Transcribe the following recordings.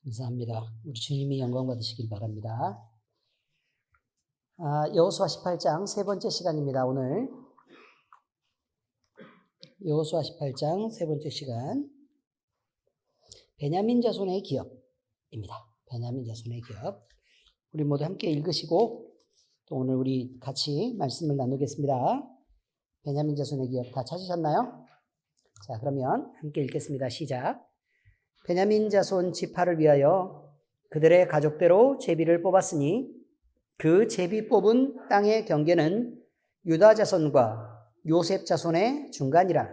감사합니다. 우리 주님이 영광 받으시길 바랍니다. 여호수아 18장 세 번째 시간입니다. 오늘 여호수아 18장 세 번째 시간, 베냐민 자손의 기업입니다. 베냐민 자손의 기업. 우리 모두 함께 읽으시고 또 오늘 우리 같이 말씀을 나누겠습니다. 베냐민 자손의 기업 다 찾으셨나요? 자, 그러면 함께 읽겠습니다. 시작. 베냐민 자손 지파를 위하여 그들의 가족대로 제비를 뽑았으니 그 제비 뽑은 땅의 경계는 유다 자손과 요셉 자손의 중간이라.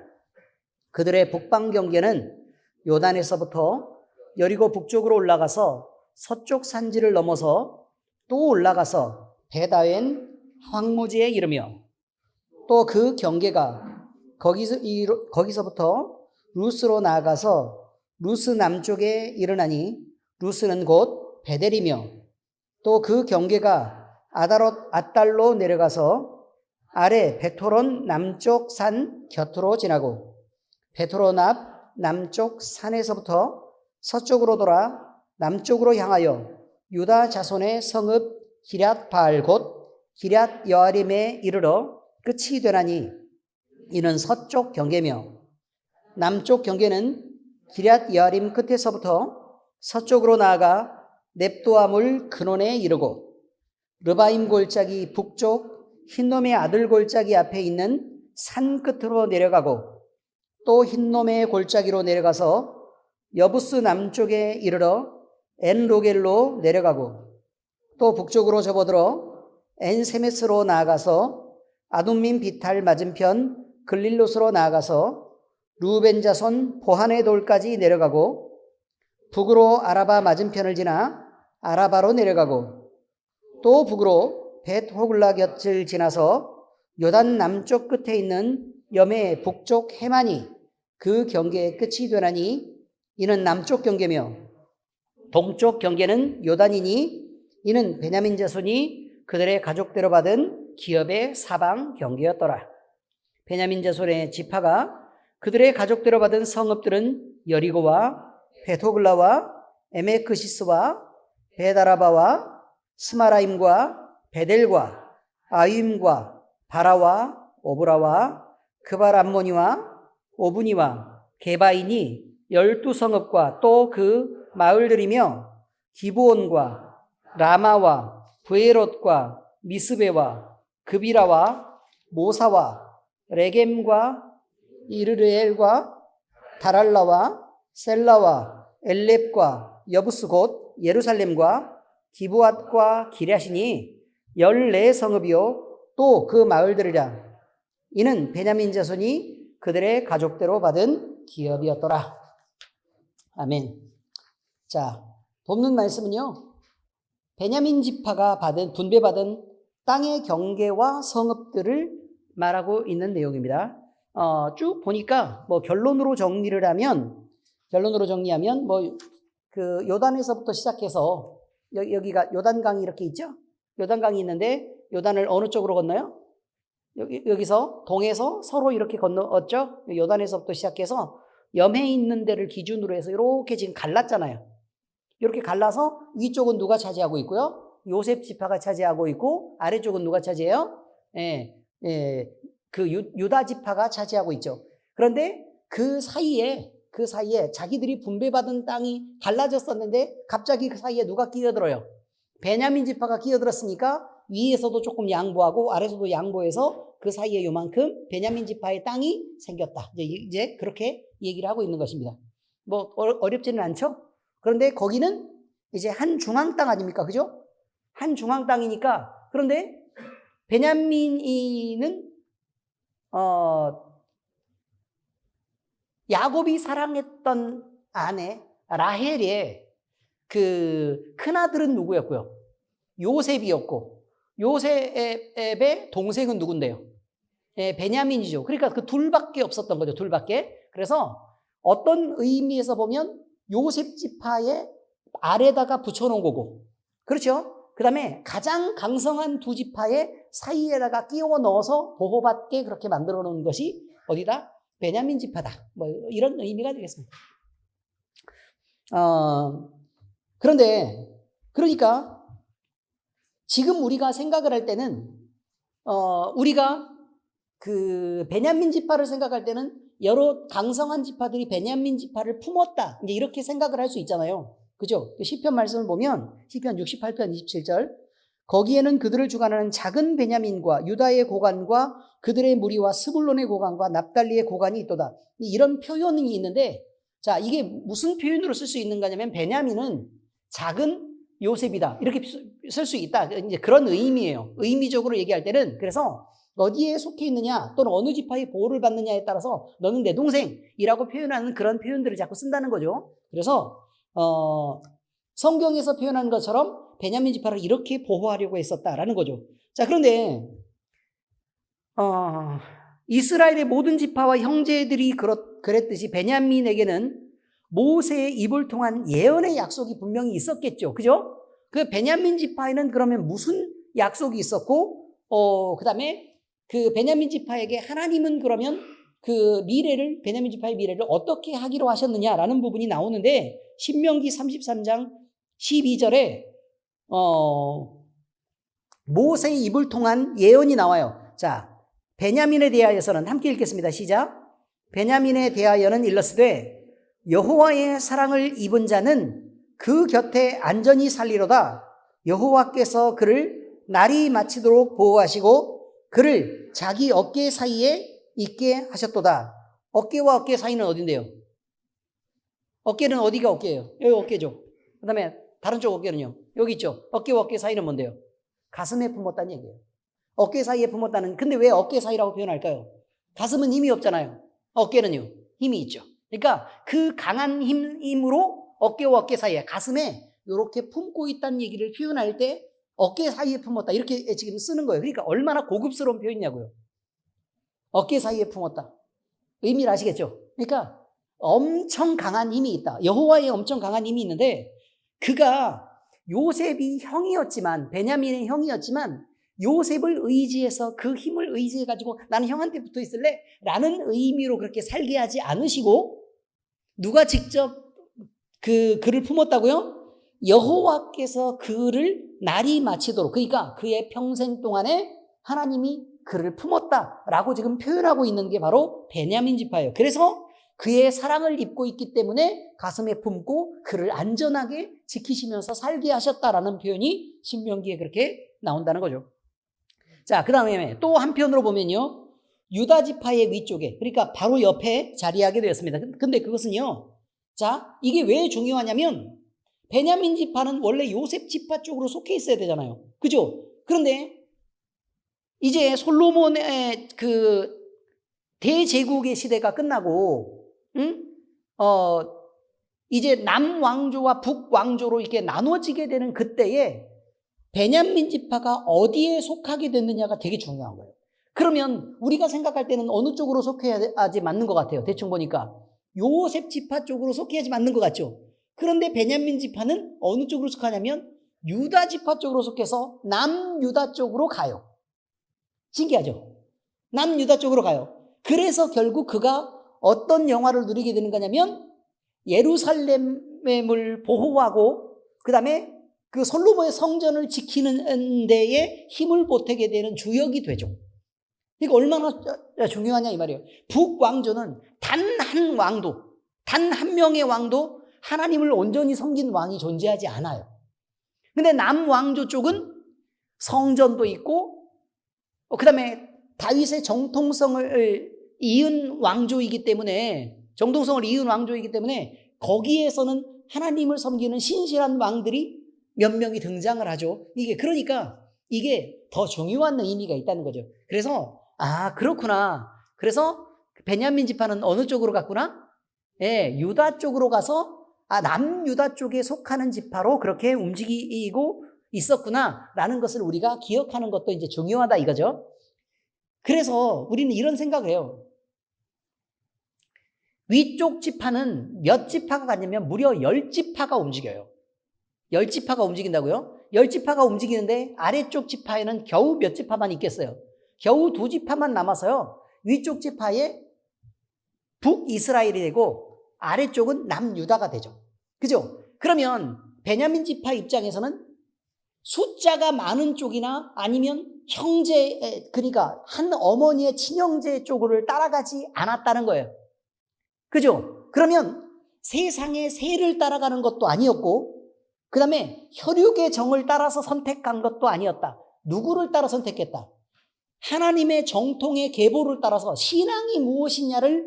그들의 북방 경계는 요단에서부터 여리고 북쪽으로 올라가서 서쪽 산지를 넘어서 또 올라가서 베다웬 황무지에 이르며 또 그 경계가 거기서부터 루스로 나아가서 루스 남쪽에 이르나니 루스는 곧 베델이며 또 그 경계가 아달로 내려가서 아래 베토론 남쪽 산 곁으로 지나고 베토론 앞 남쪽 산에서부터 서쪽으로 돌아 남쪽으로 향하여 유다 자손의 성읍 기럇 바알 곧 기럇 여아림에 이르러 끝이 되나니 이는 서쪽 경계며 남쪽 경계는 기럇 여아림 끝에서부터 서쪽으로 나아가 넵도아물 근원에 이르고 르바임 골짜기 북쪽 흰놈의 아들 골짜기 앞에 있는 산 끝으로 내려가고 또 흰놈의 골짜기로 내려가서 여부스 남쪽에 이르러 엔로겔로 내려가고 또 북쪽으로 접어들어 엔세메스로 나아가서 아둠민 비탈 맞은편 글릴롯으로 나아가서 루벤 자손 보한의 돌까지 내려가고 북으로 아라바 맞은편을 지나 아라바로 내려가고 또 북으로 벳호글라 곁을 지나서 요단 남쪽 끝에 있는 염의 북쪽 해만이 그 경계의 끝이 되나니 이는 남쪽 경계며 동쪽 경계는 요단이니 이는 베냐민 자손이 그들의 가족대로 받은 기업의 사방 경계였더라. 베냐민 자손의 지파가 그들의 가족대로 받은 성읍들은 여리고와 베토글라와 에메크시스와 베다라바와 스마라임과 베델과 아임과 바라와 오브라와 그발암모니와 오브니와 게바인이 12성읍과 또 그 마을들이며 기브온과 라마와 브에롯과 미스베와 그비라와 모사와 레겜과 이르르엘과 다랄라와 셀라와 엘렙과 여부스 곧 예루살렘과 기브앗과 기랴시니 14성읍이요 또 그 마을들이라. 이는 베냐민 자손이 그들의 가족대로 받은 기업이었더라. 아멘. 자, 본문 말씀은요, 베냐민 지파가 분배받은 땅의 경계와 성읍들을 말하고 있는 내용입니다. 쭉 보니까 결론으로 정리하면 그 요단에서부터 시작해서 여기가 요단강이 이렇게 있죠? 요단강이 있는데 요단을 어느 쪽으로 건너요? 여기서 동에서 서로 이렇게 건너었죠? 요단에서부터 시작해서 염해 있는 데를 기준으로 해서 이렇게 지금 갈랐잖아요. 이렇게 갈라서 위쪽은 누가 차지하고 있고요? 요셉 지파가 차지하고 있고 아래쪽은 누가 차지해요? 그 유다 지파가 차지하고 있죠. 그런데 그 사이에 자기들이 분배받은 땅이 갈라졌었는데 갑자기 그 사이에 누가 끼어들어요? 베냐민 지파가 끼어들었으니까 위에서도 조금 양보하고 아래에서도 양보해서 그 사이에 요만큼 베냐민 지파의 땅이 생겼다. 이제 그렇게 얘기를 하고 있는 것입니다. 어렵지는 않죠? 그런데 거기는 이제 한 중앙 땅 아닙니까? 그죠? 한 중앙 땅이니까. 그런데 베냐민은 야곱이 사랑했던 아내 라헬의 그 큰아들은 누구였고요? 요셉이었고 요셉의 동생은 누군데요? 베냐민이죠. 그러니까 그 둘밖에 없었던 거죠. 둘밖에. 그래서 어떤 의미에서 보면 요셉 지파의 아래다가 붙여놓은 거고, 그렇죠? 그 다음에 가장 강성한 두 지파의 사이에다가 끼워 넣어서 보호받게 그렇게 만들어 놓은 것이 어디다? 베냐민 지파다. 이런 의미가 되겠습니다. 그런데 그러니까 지금 우리가 생각을 할 때는 우리가 그 베냐민 지파를 생각할 때는 여러 강성한 지파들이 베냐민 지파를 품었다. 이제 이렇게 생각을 할 수 있잖아요. 그죠? 그 시편 말씀을 보면 시편 68편 27절 거기에는 그들을 주관하는 작은 베냐민과 유다의 고관과 그들의 무리와 스불론의 고관과 납달리의 고관이 있도다. 이런 표현이 있는데 자, 이게 무슨 표현으로 쓸 수 있는 거냐면 베냐민은 작은 요셉이다. 이렇게 쓸 수 있다. 이제 그런 의미예요. 의미적으로 얘기할 때는 그래서 어디에 속해 있느냐 또는 어느 지파의 보호를 받느냐에 따라서 너는 내 동생이라고 표현하는 그런 표현들을 자꾸 쓴다는 거죠. 그래서 성경에서 표현한 것처럼 베냐민 지파를 이렇게 보호하려고 했었다라는 거죠. 자, 그런데 이스라엘의 모든 지파와 형제들이 그랬듯이 베냐민에게는 모세의 입을 통한 예언의 약속이 분명히 있었겠죠. 그죠? 그 베냐민 지파에는 그러면 무슨 약속이 있었고, 그 다음에 그 베냐민 지파에게 하나님은 그러면 그 미래를, 베냐민 지파의 미래를 어떻게 하기로 하셨느냐라는 부분이 나오는데, 신명기 33장 12절에, 모세의 입을 통한 예언이 나와요. 자, 베냐민에 대하여서는 함께 읽겠습니다. 시작. 베냐민에 대하여는 일렀으되 여호와의 사랑을 입은 자는 그 곁에 안전히 살리로다. 여호와께서 그를 날이 마치도록 보호하시고 그를 자기 어깨 사이에 있게 하셨도다. 어깨와 어깨 사이는 어딘데요? 어깨는 어디가 어깨예요? 여기 어깨죠. 그 다음에 다른 쪽 어깨는요? 여기 있죠. 어깨와 어깨 사이는 뭔데요? 가슴에 품었다는 얘기예요. 어깨 사이에 품었다는, 근데 왜 어깨 사이라고 표현할까요? 가슴은 힘이 없잖아요. 어깨는요? 힘이 있죠. 그러니까 그 강한 힘으로 어깨와 어깨 사이에, 가슴에 이렇게 품고 있다는 얘기를 표현할 때 어깨 사이에 품었다. 이렇게 지금 쓰는 거예요. 그러니까 얼마나 고급스러운 표현이냐고요. 어깨 사이에 품었다. 의미를 아시겠죠? 그러니까 엄청 강한 힘이 있다. 여호와의 엄청 강한 힘이 있는데 그가 요셉이 형이었지만, 베냐민의 형이었지만 요셉을 의지해서 그 힘을 의지해가지고 나는 형한테 붙어 있을래? 라는 의미로 그렇게 살게 하지 않으시고 누가 직접 그를 품었다고요? 여호와께서 그를 날이 마치도록, 그러니까 그의 평생 동안에 하나님이 그를 품었다라고 지금 표현하고 있는 게 바로 베냐민 지파예요. 그래서 그의 사랑을 입고 있기 때문에 가슴에 품고 그를 안전하게 지키시면서 살게 하셨다라는 표현이 신명기에 그렇게 나온다는 거죠. 자, 그 다음에 또 한편으로 보면요, 유다 지파의 위쪽에, 그러니까 바로 옆에 자리하게 되었습니다. 근데 그것은요, 자, 이게 왜 중요하냐면 베냐민 지파는 원래 요셉 지파 쪽으로 속해 있어야 되잖아요. 그죠? 그런데 이제 솔로몬의 그 대제국의 시대가 끝나고 이제 남왕조와 북왕조로 이렇게 나눠지게 되는 그때에 베냐민 지파가 어디에 속하게 됐느냐가 되게 중요한 거예요. 그러면 우리가 생각할 때는 어느 쪽으로 속해야지 맞는 것 같아요. 대충 보니까 요셉 지파 쪽으로 속해야지 맞는 것 같죠. 그런데 베냐민 지파는 어느 쪽으로 속하냐면 유다 지파 쪽으로 속해서 남유다 쪽으로 가요. 신기하죠? 남유다 쪽으로 가요. 그래서 결국 그가 어떤 영화를 누리게 되는 거냐면 예루살렘을 보호하고 그 다음에 그 솔로몬의 성전을 지키는 데에 힘을 보태게 되는 주역이 되죠. 이거 얼마나 중요하냐 이 말이에요. 북왕조는 단 한 왕도, 단 한 명의 왕도 하나님을 온전히 섬긴 왕이 존재하지 않아요. 근데 남왕조 쪽은 성전도 있고 그 다음에 다윗의 정통성을 이은 왕조이기 때문에, 정통성을 이은 왕조이기 때문에 거기에서는 하나님을 섬기는 신실한 왕들이 몇 명이 등장을 하죠. 이게 그러니까 이게 더 중요한 의미가 있다는 거죠. 그래서 그렇구나. 그래서 베냐민 지파는 어느 쪽으로 갔구나? 예, 유다 쪽으로 가서 남유다 쪽에 속하는 지파로 그렇게 움직이고 있었구나라는 것을 우리가 기억하는 것도 이제 중요하다 이거죠. 그래서 우리는 이런 생각을 해요. 위쪽 지파는 몇 지파가 갔냐면 무려 10지파가 움직여요. 10지파가 움직인다고요? 10지파가 움직이는데 아래쪽 지파에는 겨우 몇 지파만 있겠어요. 겨우 2지파만 남아서요. 위쪽 지파에 북이스라엘이 되고 아래쪽은 남유다가 되죠. 그죠? 그러면 베냐민 지파 입장에서는 숫자가 많은 쪽이나 아니면 형제, 그러니까 한 어머니의 친형제 쪽을 따라가지 않았다는 거예요. 그죠? 그러면 세상의 세를 따라가는 것도 아니었고, 그 다음에 혈육의 정을 따라서 선택한 것도 아니었다. 누구를 따라 선택했다? 하나님의 정통의 계보를 따라서 신앙이 무엇이냐를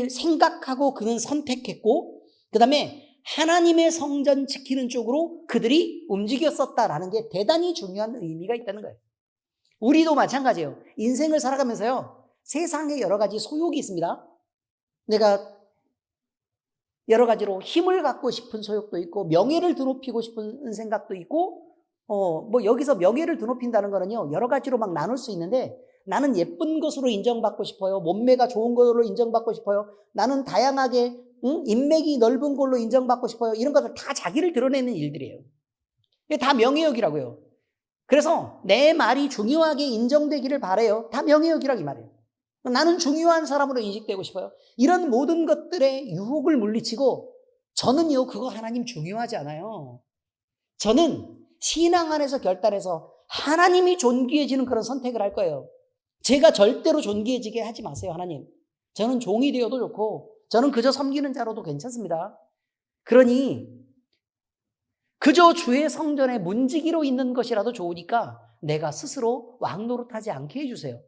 생각하고 그는 선택했고, 그 다음에 하나님의 성전 지키는 쪽으로 그들이 움직였었다라는 게 대단히 중요한 의미가 있다는 거예요. 우리도 마찬가지예요. 인생을 살아가면서요, 세상에 여러 가지 소욕이 있습니다. 내가 여러 가지로 힘을 갖고 싶은 소욕도 있고, 명예를 드높이고 싶은 생각도 있고, 뭐 여기서 명예를 드높인다는 거는요, 여러 가지로 막 나눌 수 있는데, 나는 예쁜 것으로 인정받고 싶어요. 몸매가 좋은 걸로 인정받고 싶어요. 나는 다양하게 인맥이 넓은 걸로 인정받고 싶어요. 이런 것들 다 자기를 드러내는 일들이에요. 이게 다 명예욕이라고요. 그래서 내 말이 중요하게 인정되기를 바라요. 다 명예욕이라고 이 말이에요. 나는 중요한 사람으로 인식되고 싶어요. 이런 모든 것들의 유혹을 물리치고, 저는요, 그거 하나님 중요하지 않아요. 저는 신앙 안에서 결단해서 하나님이 존귀해지는 그런 선택을 할 거예요. 제가 절대로 존귀해지게 하지 마세요, 하나님. 저는 종이 되어도 좋고, 저는 그저 섬기는 자로도 괜찮습니다. 그러니 그저 주의 성전에 문지기로 있는 것이라도 좋으니까 내가 스스로 왕 노릇하지 않게 해주세요.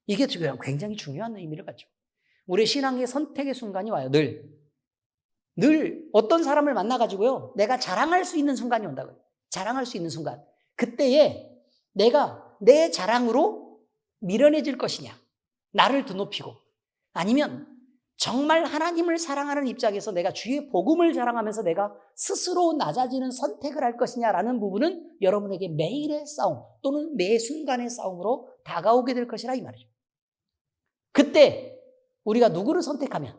이게 굉장히 중요한 의미를 갖죠. 우리의 신앙의 선택의 순간이 와요. 늘 어떤 사람을 만나가지고요, 내가 자랑할 수 있는 순간이 온다고요. 자랑할 수 있는 순간. 그때에 내가 내 자랑으로 미련해질 것이냐, 나를 드높이고, 아니면 정말 하나님을 사랑하는 입장에서 내가 주의 복음을 자랑하면서 내가 스스로 낮아지는 선택을 할 것이냐라는 부분은 여러분에게 매일의 싸움 또는 매 순간의 싸움으로 다가오게 될 것이라 이 말이죠. 그때 우리가 누구를 선택하면,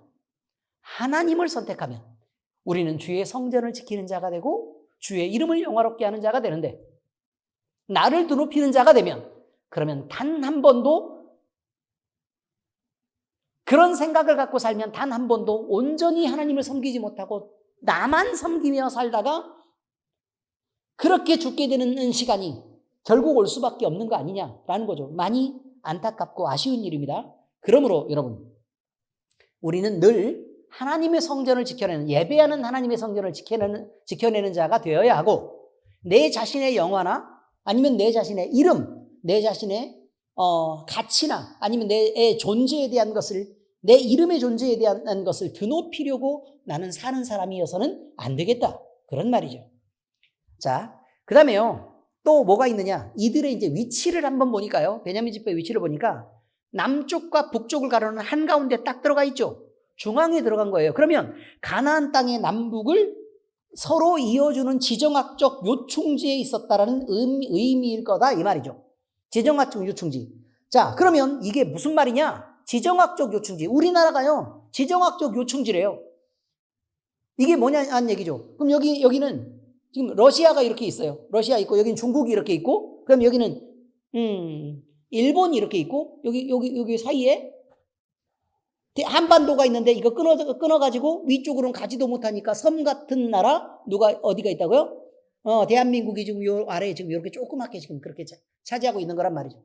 하나님을 선택하면 우리는 주의 성전을 지키는 자가 되고 주의 이름을 영화롭게 하는 자가 되는데, 나를 드높이는 자가 되면, 그러면 단 한 번도 그런 생각을 갖고 살면 단 한 번도 온전히 하나님을 섬기지 못하고 나만 섬기며 살다가 그렇게 죽게 되는 시간이 결국 올 수밖에 없는 거 아니냐라는 거죠. 많이 안타깝고 아쉬운 일입니다. 그러므로 여러분, 우리는 늘 하나님의 성전을 지켜내는, 예배하는 하나님의 성전을 지켜내는 자가 되어야 하고, 내 자신의 영화나 아니면 내 자신의 이름, 내 자신의 가치나 아니면 내 존재에 대한 것을, 내 이름의 존재에 대한 것을 드높이려고 나는 사는 사람이어서는 안 되겠다, 그런 말이죠. 자, 그 다음에요, 또 뭐가 있느냐, 이들의 이제 위치를 한번 보니까요, 베냐민 지파의 위치를 보니까 남쪽과 북쪽을 가로는 한가운데 딱 들어가 있죠. 중앙에 들어간 거예요. 그러면 가나안 땅의 남북을 서로 이어주는 지정학적 요충지에 있었다라는 의미일 거다 이 말이죠. 지정학적 요충지. 자, 그러면 이게 무슨 말이냐? 지정학적 요충지. 우리나라가요, 지정학적 요충지래요. 이게 뭐냐는 얘기죠. 그럼 여기는 지금 러시아가 이렇게 있어요. 러시아 있고, 여기는 중국이 이렇게 있고, 그럼 여기는 일본이 이렇게 있고, 여기 사이에 한반도가 있는데, 이거 끊어가지고 위쪽으로는 가지도 못하니까 섬 같은 나라, 어디가 있다고요? 대한민국이 지금 요 아래에 지금 이렇게 조그맣게 지금 그렇게 차지하고 있는 거란 말이죠.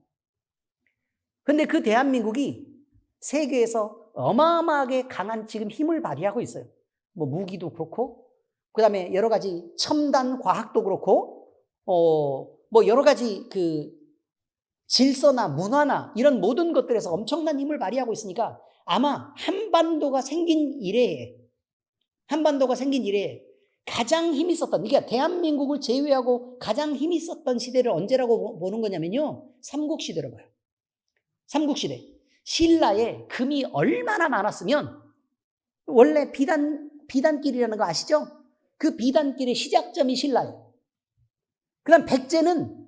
근데 그 대한민국이 세계에서 어마어마하게 강한 지금 힘을 발휘하고 있어요. 뭐 무기도 그렇고, 그 다음에 여러 가지 첨단 과학도 그렇고, 뭐 여러 가지 그 질서나 문화나 이런 모든 것들에서 엄청난 힘을 발휘하고 있으니까 아마 한반도가 생긴 이래에 가장 힘이 있었던, 그러니까 대한민국을 제외하고 가장 힘이 있었던 시대를 언제라고 보는 거냐면요, 삼국시대로 봐요. 삼국시대. 신라에 금이 얼마나 많았으면, 원래 비단길이라는 거 아시죠? 그 비단길의 시작점이 신라예요. 그 다음 백제는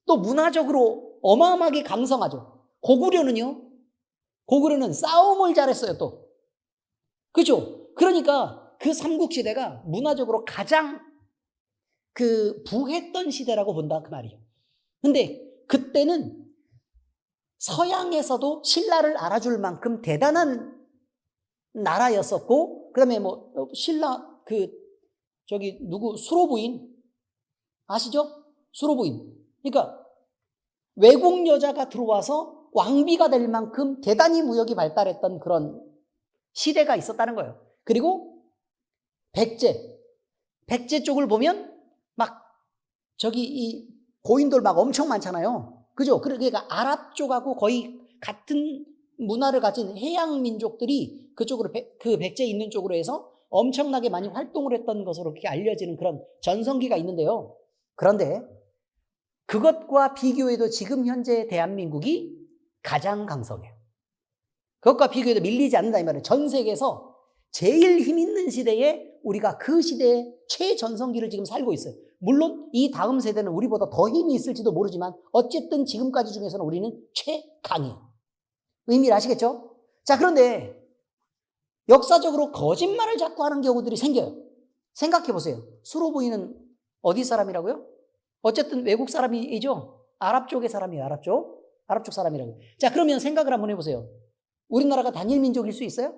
또 문화적으로 어마어마하게 강성하죠. 고구려는 싸움을 잘했어요, 또. 그죠? 그러니까 그 삼국시대가 문화적으로 가장 부했던 시대라고 본다, 그 말이에요. 근데 그때는 서양에서도 신라를 알아줄 만큼 대단한 나라였었고, 그 다음에 신라 저기 누구 수로 부인 아시죠? 수로 부인. 그러니까 외국 여자가 들어와서 왕비가 될 만큼 대단히 무역이 발달했던 그런 시대가 있었다는 거예요. 그리고 백제 쪽을 보면 막 저기 이 고인돌 막 엄청 많잖아요. 그죠? 그러니까 아랍 쪽하고 거의 같은 문화를 가진 해양 민족들이 그쪽으로 그 백제 있는 쪽으로 해서 엄청나게 많이 활동을 했던 것으로 그렇게 알려지는 그런 전성기가 있는데요. 그런데 그것과 비교해도 지금 현재 대한민국이 가장 강성해요. 그것과 비교해도 밀리지 않는다 이 말이에요. 전 세계에서 제일 힘 있는 시대에 우리가 그 시대의 최전성기를 지금 살고 있어요. 물론 이 다음 세대는 우리보다 더 힘이 있을지도 모르지만 어쨌든 지금까지 중에서는 우리는 최강이에요. 의미를 아시겠죠? 자, 그런데 역사적으로 거짓말을 자꾸 하는 경우들이 생겨요. 생각해 보세요. 수로 부인은 어디 사람이라고요? 어쨌든 외국 사람이죠. 아랍 쪽의 사람이에요. 아랍 쪽 사람이라고. 자, 그러면 생각을 한번 해보세요. 우리나라가 단일 민족일 수 있어요?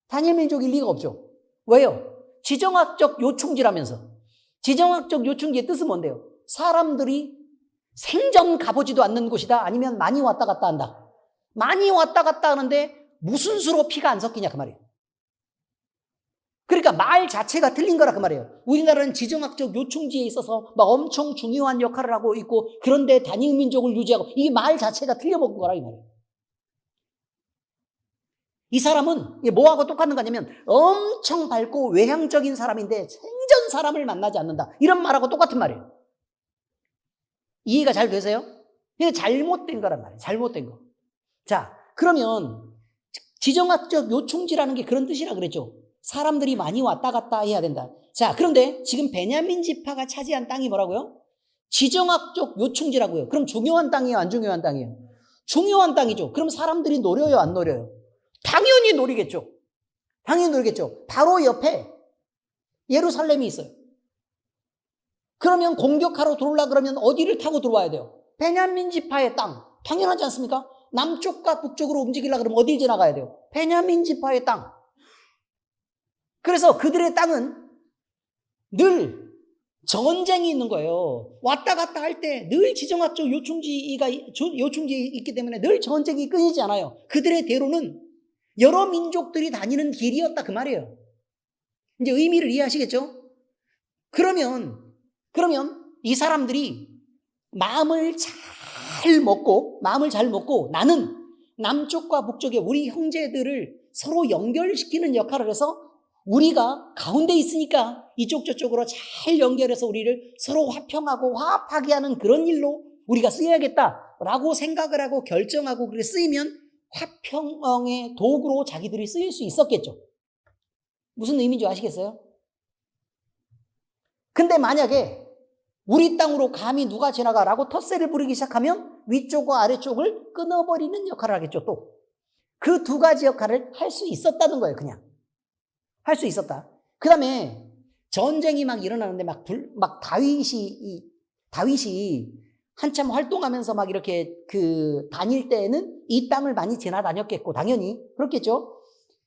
단일 민족일 리가 없죠. 왜요? 지정학적 요충지라면서. 지정학적 요충지의 뜻은 뭔데요? 사람들이 생전 가보지도 않는 곳이다. 아니면 많이 왔다 갔다 한다. 많이 왔다 갔다 하는데 무슨 수로 피가 안 섞이냐 그 말이에요. 그러니까 말 자체가 틀린 거라 그 말이에요. 우리나라는 지정학적 요충지에 있어서 막 엄청 중요한 역할을 하고 있고 그런데 단일 민족을 유지하고 이게 말 자체가 틀려먹은 거라 이 말이에요. 이 사람은 뭐하고 똑같은 거냐면 엄청 밝고 외향적인 사람인데 생전 사람을 만나지 않는다. 이런 말하고 똑같은 말이에요. 이해가 잘 되세요? 이게 잘못된 거란 말이에요. 잘못된 거. 자, 그러면 지정학적 요충지라는 게 그런 뜻이라 그랬죠. 사람들이 많이 왔다 갔다 해야 된다. 자, 그런데 지금 베냐민 지파가 차지한 땅이 뭐라고요? 지정학적 요충지라고요. 그럼 중요한 땅이에요? 안 중요한 땅이에요? 중요한 땅이죠. 그럼 사람들이 노려요? 안 노려요? 당연히 노리겠죠. 당연히 노리겠죠. 바로 옆에 예루살렘이 있어요. 그러면 공격하러 들어오려고 그러면 어디를 타고 들어와야 돼요? 베냐민 지파의 땅. 당연하지 않습니까? 남쪽과 북쪽으로 움직이려고 그러면 어딜 지나가야 돼요? 베냐민 지파의 땅. 그래서 그들의 땅은 늘 전쟁이 있는 거예요. 왔다 갔다 할 때 늘 지정학적 요충지가 있기 때문에 늘 전쟁이 끊이지 않아요. 그들의 대로는 여러 민족들이 다니는 길이었다 그 말이에요. 이제 의미를 이해하시겠죠? 그러면 이 사람들이 마음을 잘 먹고 나는 남쪽과 북쪽의 우리 형제들을 서로 연결시키는 역할을 해서 우리가 가운데 있으니까 이쪽 저쪽으로 잘 연결해서 우리를 서로 화평하고 화합하게 하는 그런 일로 우리가 쓰여야겠다라고 생각을 하고 결정하고 그렇게 쓰이면 화평의 도구로 자기들이 쓰일 수 있었겠죠. 무슨 의미인지 아시겠어요? 근데 만약에 우리 땅으로 감히 누가 지나가라고 텃세를 부리기 시작하면 위쪽과 아래쪽을 끊어버리는 역할을 하겠죠. 또 그 두 가지 역할을 할 수 있었다는 거예요. 그냥 할 수 있었다. 그 다음에 전쟁이 막 일어나는데 막 다윗이 한참 활동하면서 막 이렇게 다닐 때에는 이 땅을 많이 지나다녔겠고 당연히 그렇겠죠.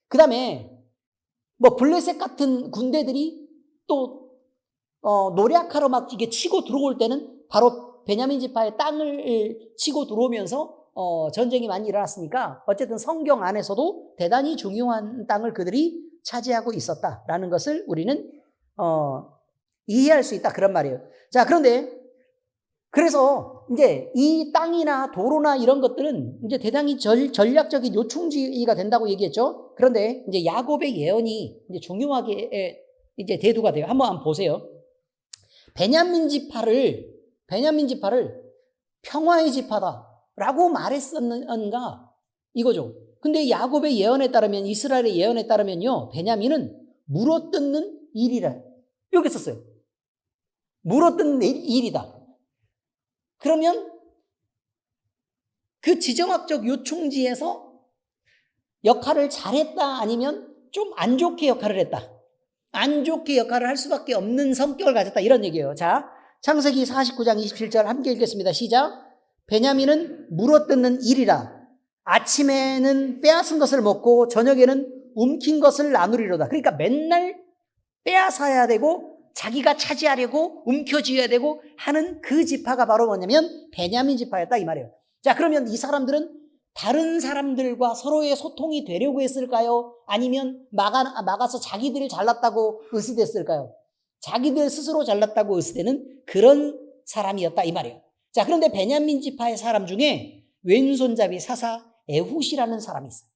그 다음에 뭐 블레셋 같은 군대들이 또 노략하러 막 이게 치고 들어올 때는 바로 베냐민 지파의 땅을 치고 들어오면서 전쟁이 많이 일어났으니까 어쨌든 성경 안에서도 대단히 중요한 땅을 그들이 차지하고 있었다라는 것을 우리는 이해할 수 있다 그런 말이에요. 자, 그래서 이제 이 땅이나 도로나 이런 것들은 이제 대단히 전략적인 요충지가 된다고 얘기했죠. 그런데 이제 야곱의 예언이 이제 중요하게 이제 대두가 돼요. 한번 보세요. 베냐민 지파를 평화의 지파다라고 말했었는가 이거죠. 근데 야곱의 예언에 따르면 이스라엘의 예언에 따르면요. 베냐민은 물어뜯는 일이라 여기 썼어요. 물어뜯는 일이다. 그러면 그 지정학적 요충지에서 역할을 잘했다 아니면 좀 안 좋게 역할을 했다. 안 좋게 역할을 할 수밖에 없는 성격을 가졌다 이런 얘기예요. 자, 창세기 49장 27절 함께 읽겠습니다. 시작. 베냐민은 물어뜯는 일이라. 아침에는 빼앗은 것을 먹고 저녁에는 움킨 것을 나누리로다. 그러니까 맨날 빼앗아야 되고 자기가 차지하려고 움켜쥐어야 되고 하는 그 지파가 바로 뭐냐면 베냐민 지파였다 이 말이에요. 자, 그러면 이 사람들은 다른 사람들과 서로의 소통이 되려고 했을까요? 아니면 막아서 자기들이 잘났다고 의스댔을까요? 자기들 스스로 잘났다고 의스대는 그런 사람이었다 이 말이에요. 자, 그런데 베냐민 지파의 사람 중에 왼손잡이 사사 에훗이라는 사람이 있어요.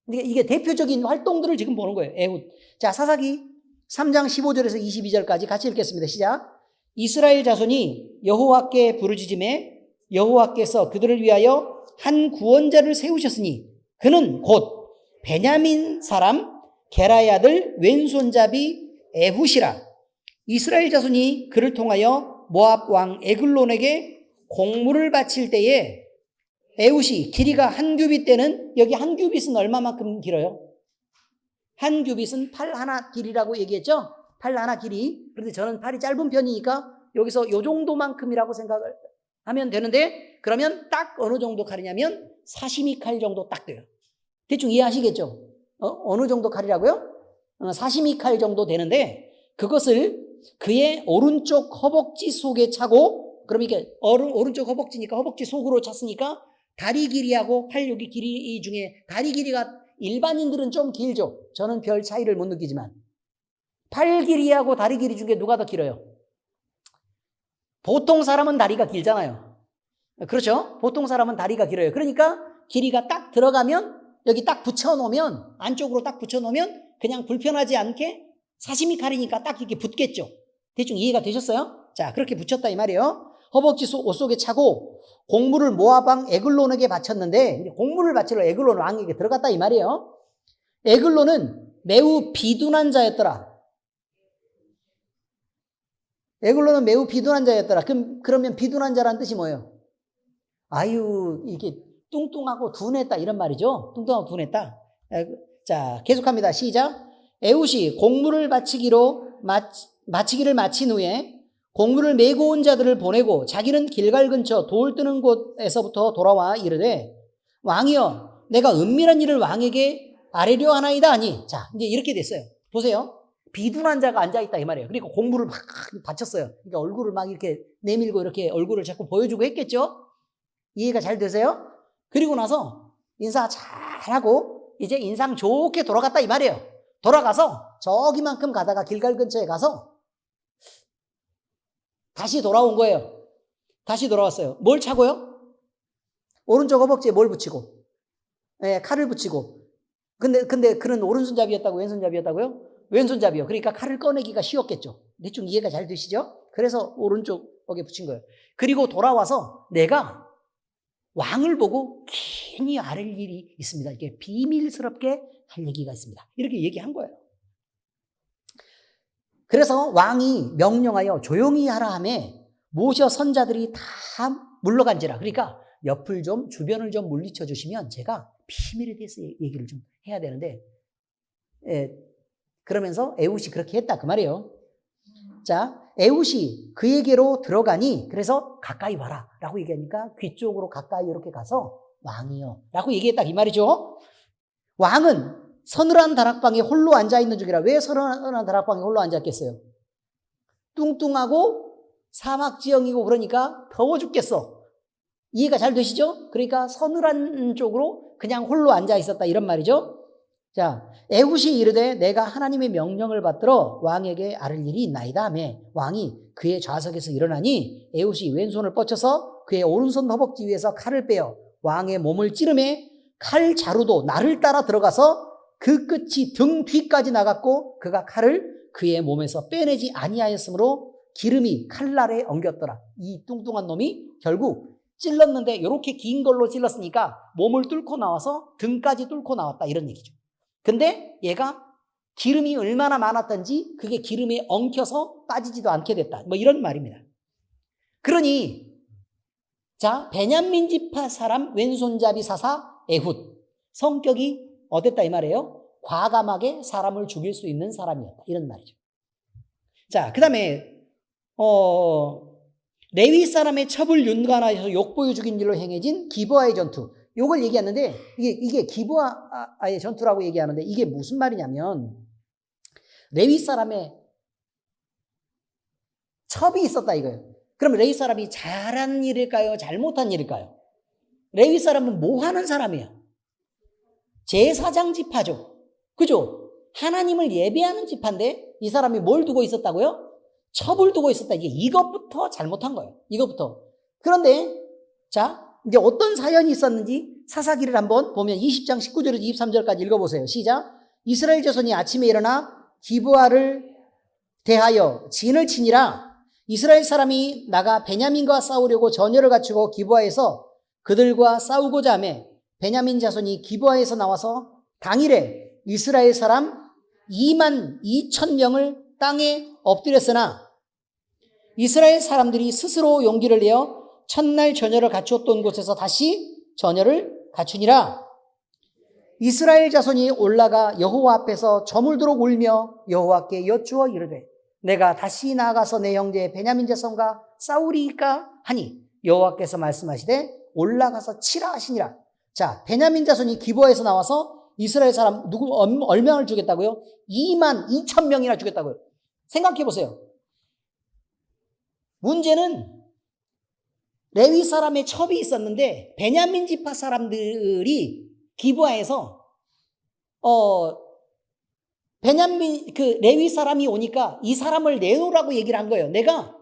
그러니까 이게 대표적인 활동들을 지금 보는 거예요. 에훗. 자, 사사기 3장 15절에서 22절까지 같이 읽겠습니다. 시작. 이스라엘 자손이 여호와께 부르짖음에 여호와께서 그들을 위하여 한 구원자를 세우셨으니 그는 곧 베냐민 사람 게라의 아들 왼손잡이 에훗이라. 이스라엘 자손이 그를 통하여 모압 왕 에글론에게 공물을 바칠 때에 에훗이 길이가 한 규빗 때는, 여기 한 규빗은 얼마만큼 길어요? 한 규빗은 팔 하나 길이라고 얘기했죠? 팔 하나 길이. 그런데 저는 팔이 짧은 편이니까 여기서 요 정도만큼이라고 생각을 하면 되는데, 그러면 딱 어느 정도 칼이냐면 사시미 칼 정도 딱 돼요. 대충 이해하시겠죠? 어느 정도 칼이라고요? 사시미 칼 정도 되는데, 그것을 그의 오른쪽 허벅지 속에 차고, 그럼 이게 오른쪽 허벅지니까 허벅지 속으로 찼으니까 다리 길이하고 팔 여기 길이 중에 다리 길이가 일반인들은 좀 길죠. 저는 별 차이를 못 느끼지만 팔 길이하고 다리 길이 중에 누가 더 길어요? 보통 사람은 다리가 길잖아요. 그렇죠? 보통 사람은 다리가 길어요. 그러니까 길이가 딱 들어가면 여기 딱 붙여놓으면, 안쪽으로 딱 붙여놓으면 그냥 불편하지 않게 사시미 칼이니까 딱 이렇게 붙겠죠. 대충 이해가 되셨어요? 자, 그렇게 붙였다 이 말이에요. 허벅지 옷 속에 차고 공물을 모압 왕 에글론에게 바쳤는데, 공물을 바치러 에글론 왕에게 들어갔다 이 말이에요. 에글론은 매우 비둔한 자였더라. 에글론은 매우 비둔한 자였더라. 그러면 비둔한 자란 뜻이 뭐예요? 아유, 이게 뚱뚱하고 둔했다 이런 말이죠. 뚱뚱하고 둔했다. 자, 계속합니다. 시작. 에훗이 공물을 마치기를 마친 후에 공물을 메고 온 자들을 보내고 자기는 길갈 근처 돌 뜨는 곳에서부터 돌아와 이르되, 왕이여, 내가 은밀한 일을 왕에게 아뢰려 하나이다 하니. 자, 이제 이렇게 됐어요. 보세요. 비둔한 자가 앉아있다 이 말이에요. 그러니까 공물을 막 바쳤어요. 그러니까 얼굴을 막 이렇게 내밀고 이렇게 얼굴을 자꾸 보여주고 했겠죠? 이해가 잘 되세요? 그리고 나서 인사 잘하고 이제 인상 좋게 돌아갔다 이 말이에요. 돌아가서 저기만큼 가다가 길갈 근처에 가서 다시 돌아온 거예요. 다시 돌아왔어요. 뭘 차고요? 오른쪽 허벅지에 뭘 붙이고? 네, 칼을 붙이고. 근데 그는 오른손잡이였다고 왼손잡이였다고요? 왼손잡이요. 그러니까 칼을 꺼내기가 쉬웠겠죠. 대충 이해가 잘 되시죠? 그래서 오른쪽에 붙인 거예요. 그리고 돌아와서 내가 왕을 보고 긴히 아랠 일이 있습니다. 이렇게 비밀스럽게 할 얘기가 있습니다. 이렇게 얘기한 거예요. 그래서 왕이 명령하여 조용히 하라 하매 모셔 선자들이 다 물러간지라. 그러니까 옆을 좀, 주변을 좀 물리쳐 주시면 제가 비밀에 대해서 얘기를 좀 해야 되는데, 그러면서 에훗이 그렇게 했다 그 말이에요. 자, 에훗이 그에게로 들어가니, 그래서 가까이 와라 라고 얘기하니까 귀 쪽으로 가까이 이렇게 가서 왕이여 라고 얘기했다 이 말이죠. 왕은 서늘한 다락방에 홀로 앉아있는 중이라. 왜 서늘한 다락방에 홀로 앉았겠어요? 뚱뚱하고 사막지형이고 그러니까 더워 죽겠어. 이해가 잘 되시죠? 그러니까 서늘한 쪽으로 그냥 홀로 앉아있었다 이런 말이죠. 자, 에훗이 이르되 내가 하나님의 명령을 받들어 왕에게 아를 일이 있나이다 하며 왕이 그의 좌석에서 일어나니 에훗이 왼손을 뻗쳐서 그의 오른손 허벅지 위에서 칼을 빼어 왕의 몸을 찌르매 칼 자루도 나를 따라 들어가서 그 끝이 등 뒤까지 나갔고 그가 칼을 그의 몸에서 빼내지 아니하였으므로 기름이 칼날에 엉겼더라. 이 뚱뚱한 놈이 결국 찔렀는데 이렇게 긴 걸로 찔렀으니까 몸을 뚫고 나와서 등까지 뚫고 나왔다 이런 얘기죠. 근데 얘가 기름이 얼마나 많았던지 그게 기름에 엉켜서 빠지지도 않게 됐다. 뭐 이런 말입니다. 그러니 자, 베냐민 지파 사람 왼손잡이 사사 에훗, 성격이 어땠다 이 말이에요? 과감하게 사람을 죽일 수 있는 사람이었다 이런 말이죠. 자, 그 다음에 레위 사람의 첩을 윤관하여서 욕보여 죽인 일로 행해진 기브아의 전투, 요걸 얘기하는데 이게 기브아의 전투라고 얘기하는데 이게 무슨 말이냐면 레위 사람의 첩이 있었다 이거예요. 그럼 레위 사람이 잘한 일일까요? 잘못한 일일까요? 레위 사람은 뭐 하는 사람이에요? 제사장 지파죠. 그죠? 하나님을 예배하는 지파인데 이 사람이 뭘 두고 있었다고요? 첩을 두고 있었다. 이것부터 잘못한 거예요. 이것부터. 그런데 자, 이제 어떤 사연이 있었는지 사사기를 한번 보면 20장 19절에서 23절까지 읽어보세요. 시작. 이스라엘 자손이 아침에 일어나 기브아를 대하여 진을 치니라. 이스라엘 사람이 나가 베냐민과 싸우려고 전열을 갖추고 기브아에서 그들과 싸우고자 하매 베냐민 자손이 기브아에서 나와서 당일에 이스라엘 사람 2만 2천 명을 땅에 엎드렸으나 이스라엘 사람들이 스스로 용기를 내어 첫날 전열을 갖추었던 곳에서 다시 전열을 갖추니라. 이스라엘 자손이 올라가 여호와 앞에서 저물도록 울며 여호와께 여쭈어 이르되 내가 다시 나아가서 내 형제 베냐민 자손과 싸우리이까 하니 여호와께서 말씀하시되 올라가서 치라 하시니라. 자, 베냐민 자손이 기브아에서 나와서 이스라엘 사람 얼마를 주겠다고요? 2만 2천 명이나 주겠다고요. 생각해 보세요. 문제는 레위 사람의 첩이 있었는데 베냐민 지파 사람들이 기브아에서 베냐민 그 레위 사람이 오니까 이 사람을 내놓으라고 얘기를 한 거예요. 내가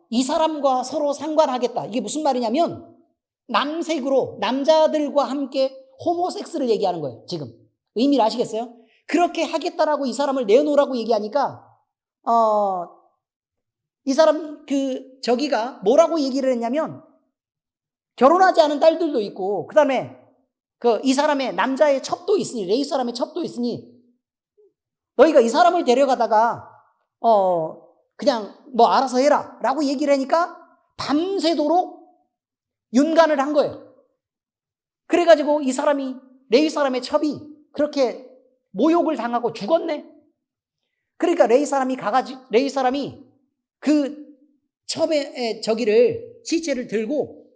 이 사람과 서로 상관하겠다. 이게 무슨 말이냐면 남색으로 남자들과 함께 호모섹스를 얘기하는 거예요. 지금 의미를 아시겠어요? 그렇게 하겠다라고 이 사람을 내놓으라고 얘기하니까 이 사람 저기가 뭐라고 얘기를 했냐면 결혼하지 않은 딸들도 있고 그다음에 이 사람의 남자의 첩도 있으니 레위 사람의 첩도 있으니 너희가 이 사람을 데려가다가 그냥 뭐 알아서 해라 라고 얘기를 하니까 밤새도록 윤간을 한 거예요. 그래가지고 이 사람이 레위 사람의 첩이 그렇게 모욕을 당하고 죽었네. 그러니까 레위 사람이 그 첩의 시체를 들고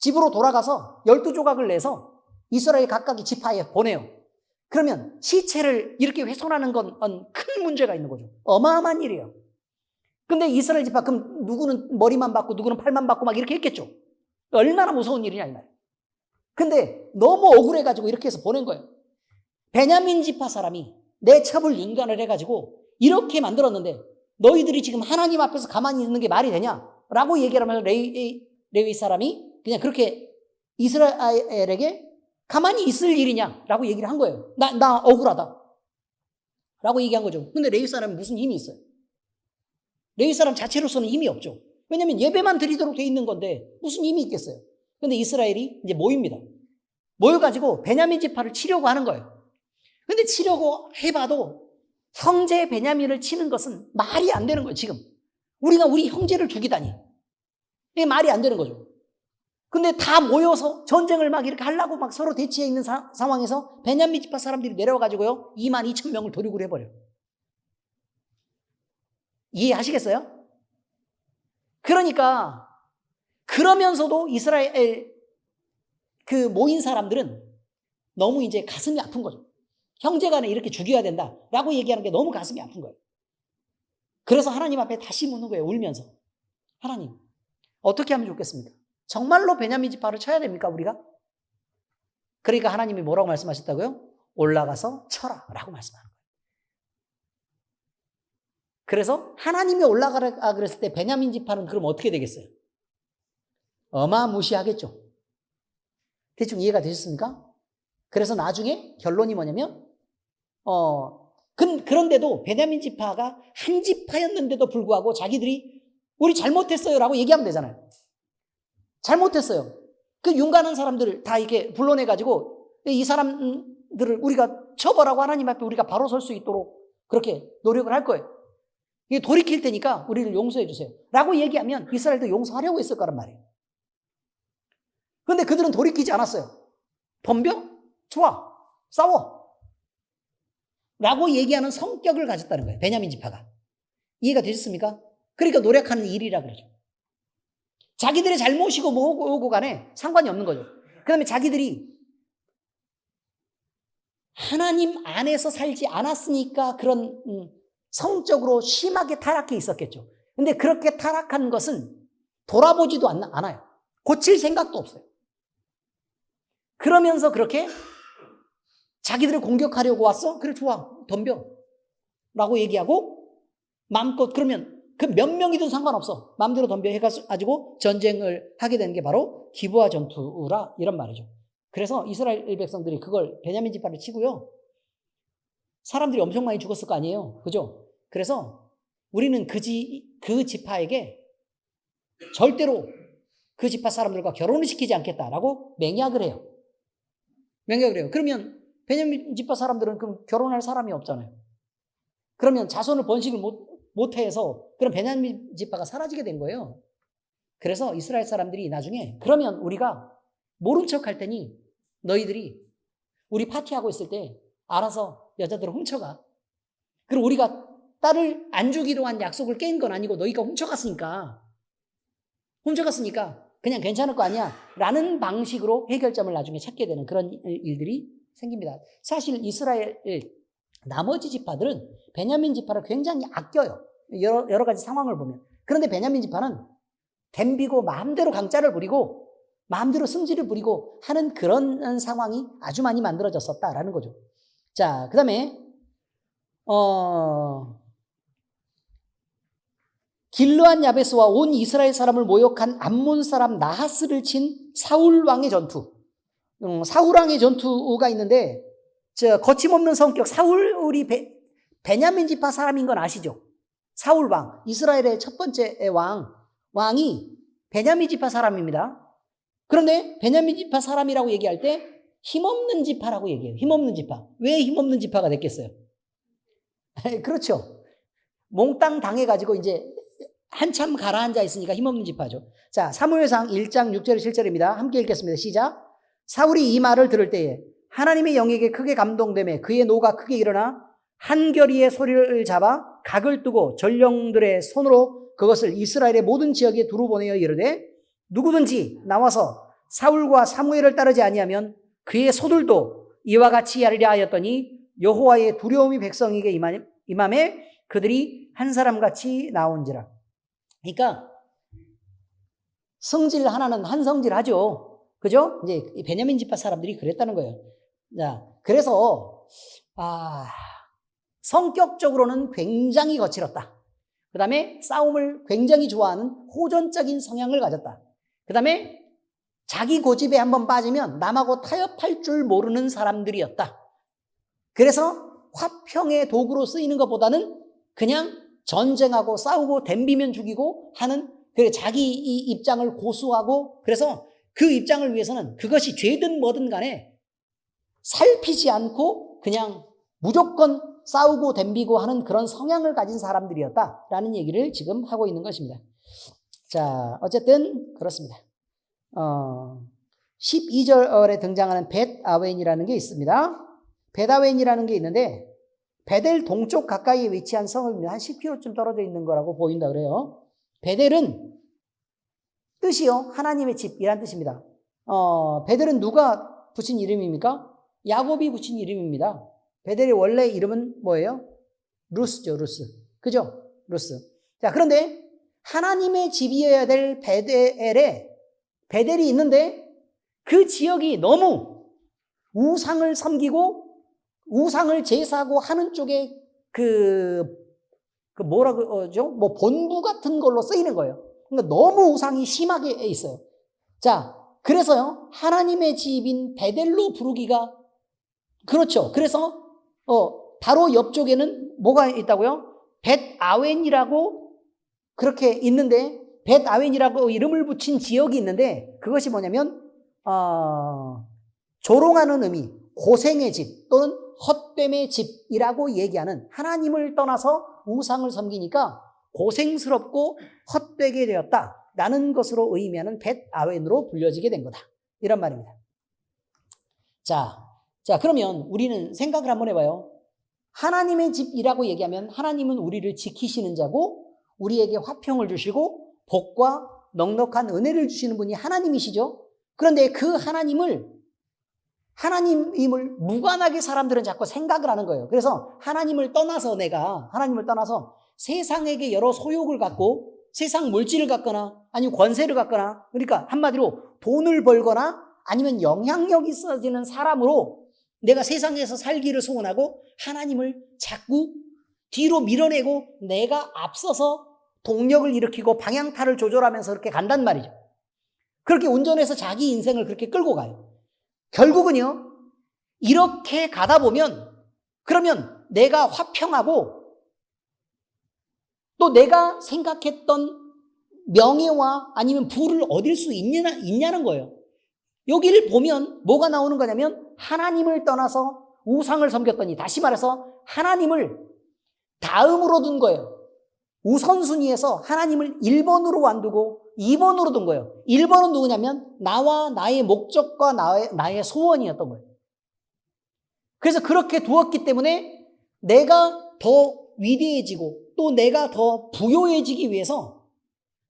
집으로 돌아가서 12조각을 내서 이스라엘 각각의 지파에 보내요. 그러면 시체를 이렇게 훼손하는 건 큰 문제가 있는 거죠. 어마어마한 일이에요. 근데 이스라엘 지파 그럼 누구는 머리만 받고 누구는 팔만 받고 막 이렇게 했겠죠. 얼마나 무서운 일이냐 이 말이에요. 근데 너무 억울해가지고 이렇게 해서 보낸 거예요. 베냐민 지파 사람이 내 첩을 윤관을 해가지고 이렇게 만들었는데 너희들이 지금 하나님 앞에서 가만히 있는 게 말이 되냐? 라고 얘기를 하면서 레위 사람이 그냥 그렇게 이스라엘에게 가만히 있을 일이냐? 라고 얘기를 한 거예요. 나 억울하다. 라고 얘기한 거죠. 근데 레위 사람은 무슨 힘이 있어요? 레위 사람 자체로서는 힘이 없죠. 왜냐하면 예배만 드리도록 돼 있는 건데 무슨 힘이 있겠어요? 근데 이스라엘이 이제 모입니다. 모여가지고 베냐민 지파를 치려고 하는 거예요. 근데 치려고 해봐도 형제 베냐민을 치는 것은 말이 안 되는 거예요, 지금. 우리가 우리 형제를 죽이다니. 이게 말이 안 되는 거죠. 근데 다 모여서 전쟁을 막 이렇게 하려고 막 서로 대치해 있는 상황에서 베냐민 지파 사람들이 내려와가지고요, 2만 2천 명을 도륙을 해버려요. 이해하시겠어요? 그러니까, 그러면서도 이스라엘 모인 사람들은 너무 이제 가슴이 아픈 거죠. 형제간에 이렇게 죽여야 된다라고 얘기하는 게 너무 가슴이 아픈 거예요. 그래서 하나님 앞에 다시 묻는 거예요. 울면서. 하나님, 어떻게 하면 좋겠습니까? 정말로 베냐민 지파를 쳐야 됩니까, 우리가? 그러니까 하나님이 뭐라고 말씀하셨다고요? 올라가서 쳐라 라고 말씀하는 거예요. 그래서 하나님이 올라가라 그랬을 때 베냐민 지파는 그럼 어떻게 되겠어요? 어마무시하겠죠. 대충 이해가 되셨습니까? 그래서 나중에 결론이 뭐냐면 그런데도 베냐민 지파가 한 지파였는데도 불구하고 자기들이 우리 잘못했어요 라고 얘기하면 되잖아요. 잘못했어요. 그 윤관한 사람들을 다 이렇게 불러내가지고 이 사람들을 우리가 처벌하고 하나님 앞에 우리가 바로 설 수 있도록 그렇게 노력을 할 거예요. 이게 돌이킬 테니까 우리를 용서해 주세요 라고 얘기하면 이스라엘도 용서하려고 했을 거란 말이에요. 그런데 그들은 돌이키지 않았어요. 덤벼? 좋아. 싸워. 라고 얘기하는 성격을 가졌다는 거예요. 베냐민 지파가. 이해가 되셨습니까? 그러니까 노력하는 일이라 그러죠. 자기들의 잘못이고 뭐고 간에 상관이 없는 거죠. 그 다음에 자기들이 하나님 안에서 살지 않았으니까 그런 성적으로 심하게 타락해 있었겠죠. 근데 그렇게 타락한 것은 돌아보지도 않아요. 고칠 생각도 없어요. 그러면서 그렇게 자기들을 공격하려고 왔어? 그래, 좋아, 덤벼 라고 얘기하고 마음껏, 그러면 그 몇 명이든 상관없어, 마음대로 덤벼 해가지고 전쟁을 하게 되는 게 바로 기브아 전투라 이런 말이죠. 그래서 이스라엘 백성들이 그걸 베냐민 지파를 치고요, 사람들이 엄청 많이 죽었을 거 아니에요, 그죠? 그래서 우리는 그 지파에게 절대로 그 지파 사람들과 결혼을 시키지 않겠다라고 맹약을 해요. 그러면 베냐민 지파 사람들은 그럼 결혼할 사람이 없잖아요. 그러면 자손을 번식을 못해서 그럼 베냐민 지파가 사라지게 된 거예요. 그래서 이스라엘 사람들이 나중에, 그러면 우리가 모른 척 할 테니 너희들이 우리 파티하고 있을 때 알아서 여자들을 훔쳐가. 그리고 우리가 딸을 안 주기로 한 약속을 깬 건 아니고 너희가 훔쳐갔으니까 그냥 괜찮을 거 아니야 라는 방식으로 해결점을 나중에 찾게 되는 그런 일들이 생깁니다. 사실 이스라엘 나머지 지파들은 베냐민 지파를 굉장히 아껴요. 여러 가지 상황을 보면. 그런데 베냐민 지파는 덤비고 마음대로 강짜를 부리고 마음대로 승질을 부리고 하는 그런 상황이 아주 많이 만들어졌었다라는 거죠. 자, 그 다음에 길르앗 야베스와 온 이스라엘 사람을 모욕한 암몬 사람 나하스를 친 사울 왕의 전투. 사울 왕의 전투가 있는데, 거침없는 성격, 사울이 베냐민 지파 사람인 건 아시죠? 사울 왕, 이스라엘의 첫 번째 왕이 베냐민 지파 사람입니다. 그런데 베냐민 지파 사람이라고 얘기할 때 힘없는 지파라고 얘기해요. 힘없는 지파. 왜 힘없는 지파가 됐겠어요? 그렇죠. 몽땅 당해가지고 이제 한참 가라앉아 있으니까 힘없는 지파죠. 자, 사무엘상 1장 6절 7절입니다. 함께 읽겠습니다. 시작. 사울이 이 말을 들을 때에 하나님의 영에게 크게 감동되매 그의 노가 크게 일어나 한결이의 소리를 잡아 각을 뜨고 전령들의 손으로 그것을 이스라엘의 모든 지역에 두루 보내어 이르되 누구든지 나와서 사울과 사무엘을 따르지 아니하면 그의 소들도 이와 같이 하리라 하였더니 여호와의 두려움이 백성에게 임함에 그들이 한 사람같이 나온지라. 그러니까 성질 하나는 한 성질 하죠. 그죠? 이제 베냐민 지파 사람들이 그랬다는 거예요. 자, 그래서 성격적으로는 굉장히 거칠었다. 그 다음에 싸움을 굉장히 좋아하는 호전적인 성향을 가졌다. 그 다음에 자기 고집에 한번 빠지면 남하고 타협할 줄 모르는 사람들이었다. 그래서 화평의 도구로 쓰이는 것보다는 그냥 전쟁하고 싸우고 덤비면 죽이고 하는, 자기 입장을 고수하고, 그래서 그 입장을 위해서는 그것이 죄든 뭐든 간에 살피지 않고 그냥 무조건 싸우고 덤비고 하는 그런 성향을 가진 사람들이었다라는 얘기를 지금 하고 있는 것입니다. 자, 어쨌든 그렇습니다. 12절에 등장하는 벳아웬이라는 게 있습니다. 벳아웬이라는 게 있는데 베델 동쪽 가까이에 위치한 성읍입니다. 한 10km쯤 떨어져 있는 거라고 보인다 그래요. 베델은 뜻이요, 하나님의 집이란 뜻입니다. 베델은 누가 붙인 이름입니까? 야곱이 붙인 이름입니다. 베델의 원래 이름은 뭐예요? 루스죠, 루스. 그죠? 루스. 자, 그런데 하나님의 집이어야 될 베델에 베델이 있는데 그 지역이 너무 우상을 섬기고 우상을 제사하고 하는 쪽에 뭐라고 하죠? 뭐 본부 같은 걸로 쓰이는 거예요. 그러니까 너무 우상이 심하게 있어요. 자, 그래서요, 하나님의 집인 베델로 부르기가, 그렇죠. 그래서 바로 옆쪽에는 뭐가 있다고요? 벳아웬이라고 그렇게 있는데, 벳아웬이라고 이름을 붙인 지역이 있는데 그것이 뭐냐면 조롱하는 의미, 고생의 집 또는 헛됨의 집이라고 얘기하는, 하나님을 떠나서 우상을 섬기니까 고생스럽고 헛되게 되었다라는 것으로 의미하는 벳아웬으로 불려지게 된 거다, 이런 말입니다. 자, 그러면 우리는 생각을 한번 해봐요. 하나님의 집이라고 얘기하면 하나님은 우리를 지키시는 자고 우리에게 화평을 주시고 복과 넉넉한 은혜를 주시는 분이 하나님이시죠. 그런데 그 하나님을 하나님을 무관하게 사람들은 자꾸 생각을 하는 거예요. 그래서 하나님을 떠나서 세상에게 여러 소욕을 갖고 세상 물질을 갖거나 아니면 권세를 갖거나, 그러니까 한마디로 돈을 벌거나 아니면 영향력이 있어지는 사람으로 내가 세상에서 살기를 소원하고 하나님을 자꾸 뒤로 밀어내고 내가 앞서서 동력을 일으키고 방향타를 조절하면서 그렇게 간단 말이죠. 그렇게 운전해서 자기 인생을 그렇게 끌고 가요. 결국은요, 이렇게 가다 보면 그러면 내가 화평하고 또 내가 생각했던 명예와 아니면 부를 얻을 수 있냐는 거예요. 여기를 보면 뭐가 나오는 거냐면 하나님을 떠나서 우상을 섬겼더니, 다시 말해서 하나님을 다음으로 둔 거예요. 우선순위에서 하나님을 1번으로 안 두고 2번으로 둔 거예요. 1번은 누구냐면 나와 나의 목적과 나의 소원이었던 거예요. 그래서 그렇게 두었기 때문에 내가 더 위대해지고 또 내가 더 부요해지기 위해서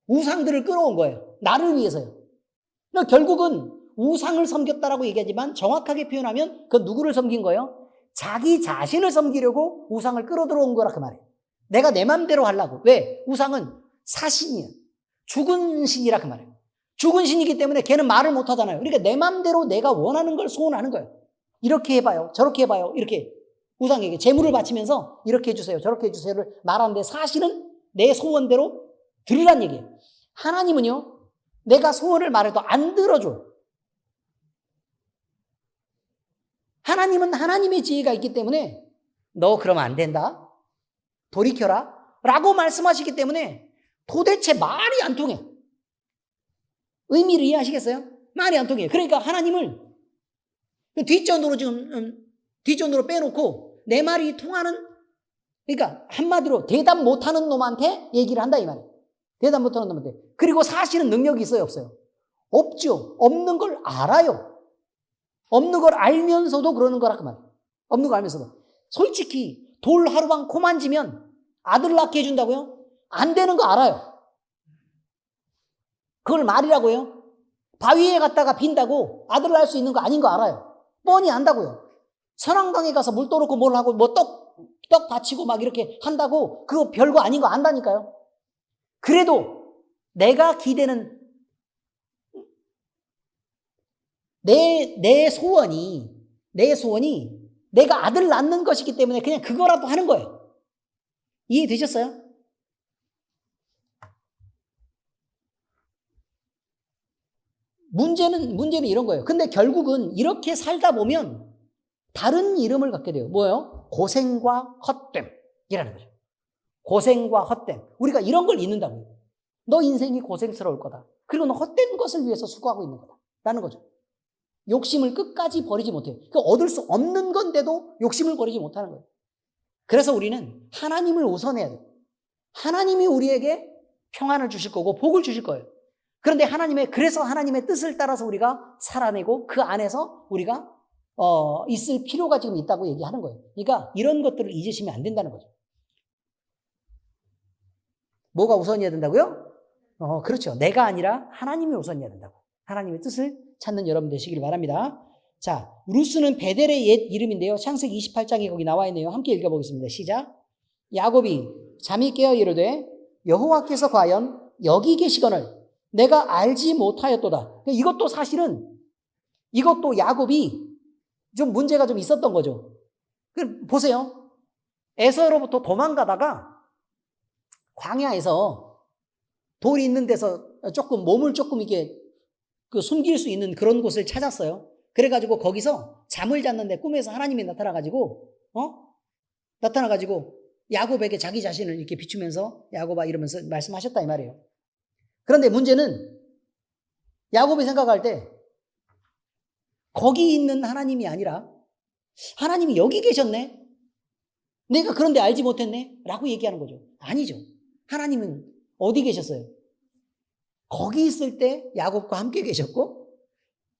우상들을 끌어온 거예요. 나를 위해서요. 그러니까 결국은 우상을 섬겼다라고 얘기하지만 정확하게 표현하면 그건 누구를 섬긴 거예요? 자기 자신을 섬기려고 우상을 끌어들어온 거라 그 말이에요. 내가 내 맘대로 하려고. 왜? 우상은 사신이에요. 죽은 신이라 그 말이에요. 죽은 신이기 때문에 걔는 말을 못 하잖아요. 그러니까 내 맘대로 내가 원하는 걸 소원하는 거예요. 이렇게 해봐요. 저렇게 해봐요. 이렇게 우상에게 재물을 바치면서 이렇게 해주세요. 저렇게 해주세요를 말하는데 사실은 내 소원대로 들으란 얘기예요. 하나님은요, 내가 소원을 말해도 안 들어줘요. 하나님은 하나님의 지혜가 있기 때문에 너 그러면 안 된다. 돌이켜라. 라고 말씀하시기 때문에 도대체 말이 안 통해. 의미를 이해하시겠어요? 말이 안 통해요. 그러니까 하나님을 뒷전으로 빼놓고 내 말이 통하는, 그러니까 한마디로 대답 못하는 놈한테 얘기를 한다 이 말이에요. 대답 못하는 놈한테. 그리고 사실은 능력이 있어요, 없어요? 없죠. 없는 걸 알아요. 없는 걸 알면서도 그러는 거라 그 말이에요. 없는 걸 알면서도. 솔직히 돌 하루방 코 만지면 아들 낳게 해준다고요? 안 되는 거 알아요. 그걸 말이라고요? 바위에 갔다가 빈다고 아들 낳을 수 있는 거 아닌 거 알아요. 뻔히 안다고요. 선왕당에 가서 물 떠놓고 뭘 하고 뭐 떡 바치고 막 이렇게 한다고 그거 별거 아닌 거 안다니까요. 그래도 내가 기대는 내 소원이 내가 아들 낳는 것이기 때문에 그냥 그거라도 하는 거예요. 이해되셨어요? 문제는 이런 거예요. 근데 결국은 이렇게 살다 보면 다른 이름을 갖게 돼요. 뭐예요? 고생과 헛됨이라는 거죠. 고생과 헛됨. 우리가 이런 걸 잊는다고요. 너 인생이 고생스러울 거다. 그리고 너 헛된 것을 위해서 수고하고 있는 거다. 라는 거죠. 욕심을 끝까지 버리지 못해요. 그러니까 얻을 수 없는 건데도 욕심을 버리지 못하는 거예요. 그래서 우리는 하나님을 우선해야 돼요. 하나님이 우리에게 평안을 주실 거고 복을 주실 거예요. 그런데 그래서 하나님의 뜻을 따라서 우리가 살아내고 그 안에서 우리가 있을 필요가 지금 있다고 얘기하는 거예요. 그러니까 이런 것들을 잊으시면 안 된다는 거죠. 뭐가 우선이어야 된다고요? 그렇죠. 내가 아니라 하나님이 우선이어야 된다고. 하나님의 뜻을 찾는 여러분 되시길 바랍니다. 자, 루스는 베델의 옛 이름인데요. 창세기 28장에 거기 나와 있네요. 함께 읽어보겠습니다. 시작. 야곱이 잠이 깨어 이르되 여호와께서 과연 여기 계시거늘 내가 알지 못하였도다. 이것도 사실은 이것도 야곱이 좀 문제가 좀 있었던 거죠. 보세요. 에서로부터 도망가다가 광야에서 돌이 있는 데서 몸을 조금 이렇게 숨길 수 있는 그런 곳을 찾았어요. 그래가지고 거기서 잠을 잤는데 꿈에서 하나님이 나타나가지고 야곱에게 자기 자신을 이렇게 비추면서 야곱아 이러면서 말씀하셨다 이 말이에요. 그런데 문제는 야곱이 생각할 때 거기 있는 하나님이 아니라 하나님이 여기 계셨네. 내가 그런데 알지 못했네. 라고 얘기하는 거죠. 아니죠. 하나님은 어디 계셨어요? 거기 있을 때 야곱과 함께 계셨고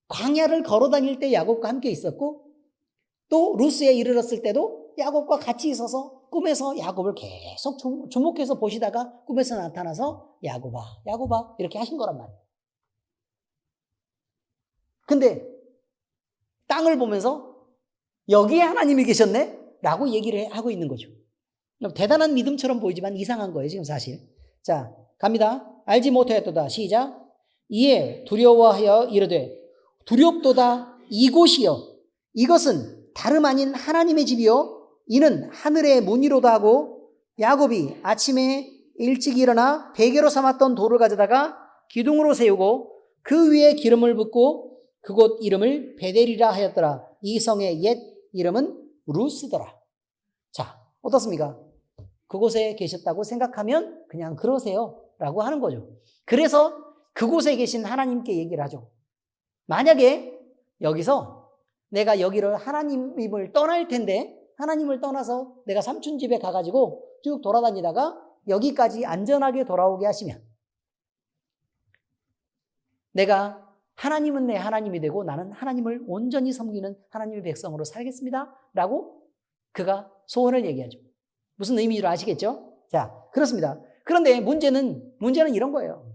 광야를 걸어 다닐 때 야곱과 함께 있었고 또 루스에 이르렀을 때도 야곱과 같이 있어서 꿈에서 야곱을 계속 주목해서 보시다가 꿈에서 나타나서 야곱아 이렇게 하신 거란 말이에요. 근데 땅을 보면서 여기에 하나님이 계셨네? 라고 얘기를 하고 있는 거죠. 대단한 믿음처럼 보이지만 이상한 거예요, 지금 사실. 자, 갑니다. 알지 못하였도다. 시작. 이에 두려워하여 이르되 두렵도다 이곳이여 이것은 다름 아닌 하나님의 집이요 이는 하늘의 문이로다 하고 야곱이 아침에 일찍 일어나 베개로 삼았던 돌을 가져다가 기둥으로 세우고 그 위에 기름을 붓고 그곳 이름을 베델이라 하였더라. 이 성의 옛 이름은 루스더라. 자, 어떻습니까? 그곳에 계셨다고 생각하면 그냥 그러세요 라고 하는 거죠. 그래서 그곳에 계신 하나님께 얘기를 하죠. 만약에 여기서 내가 여기를 하나님을 떠날 텐데 하나님을 떠나서 내가 삼촌 집에 가가지고 쭉 돌아다니다가 여기까지 안전하게 돌아오게 하시면 내가 하나님은 내 하나님이 되고 나는 하나님을 온전히 섬기는 하나님의 백성으로 살겠습니다 라고 그가 소원을 얘기하죠. 무슨 의미인 줄 아시겠죠? 자, 그렇습니다. 그런데 문제는 이런 거예요.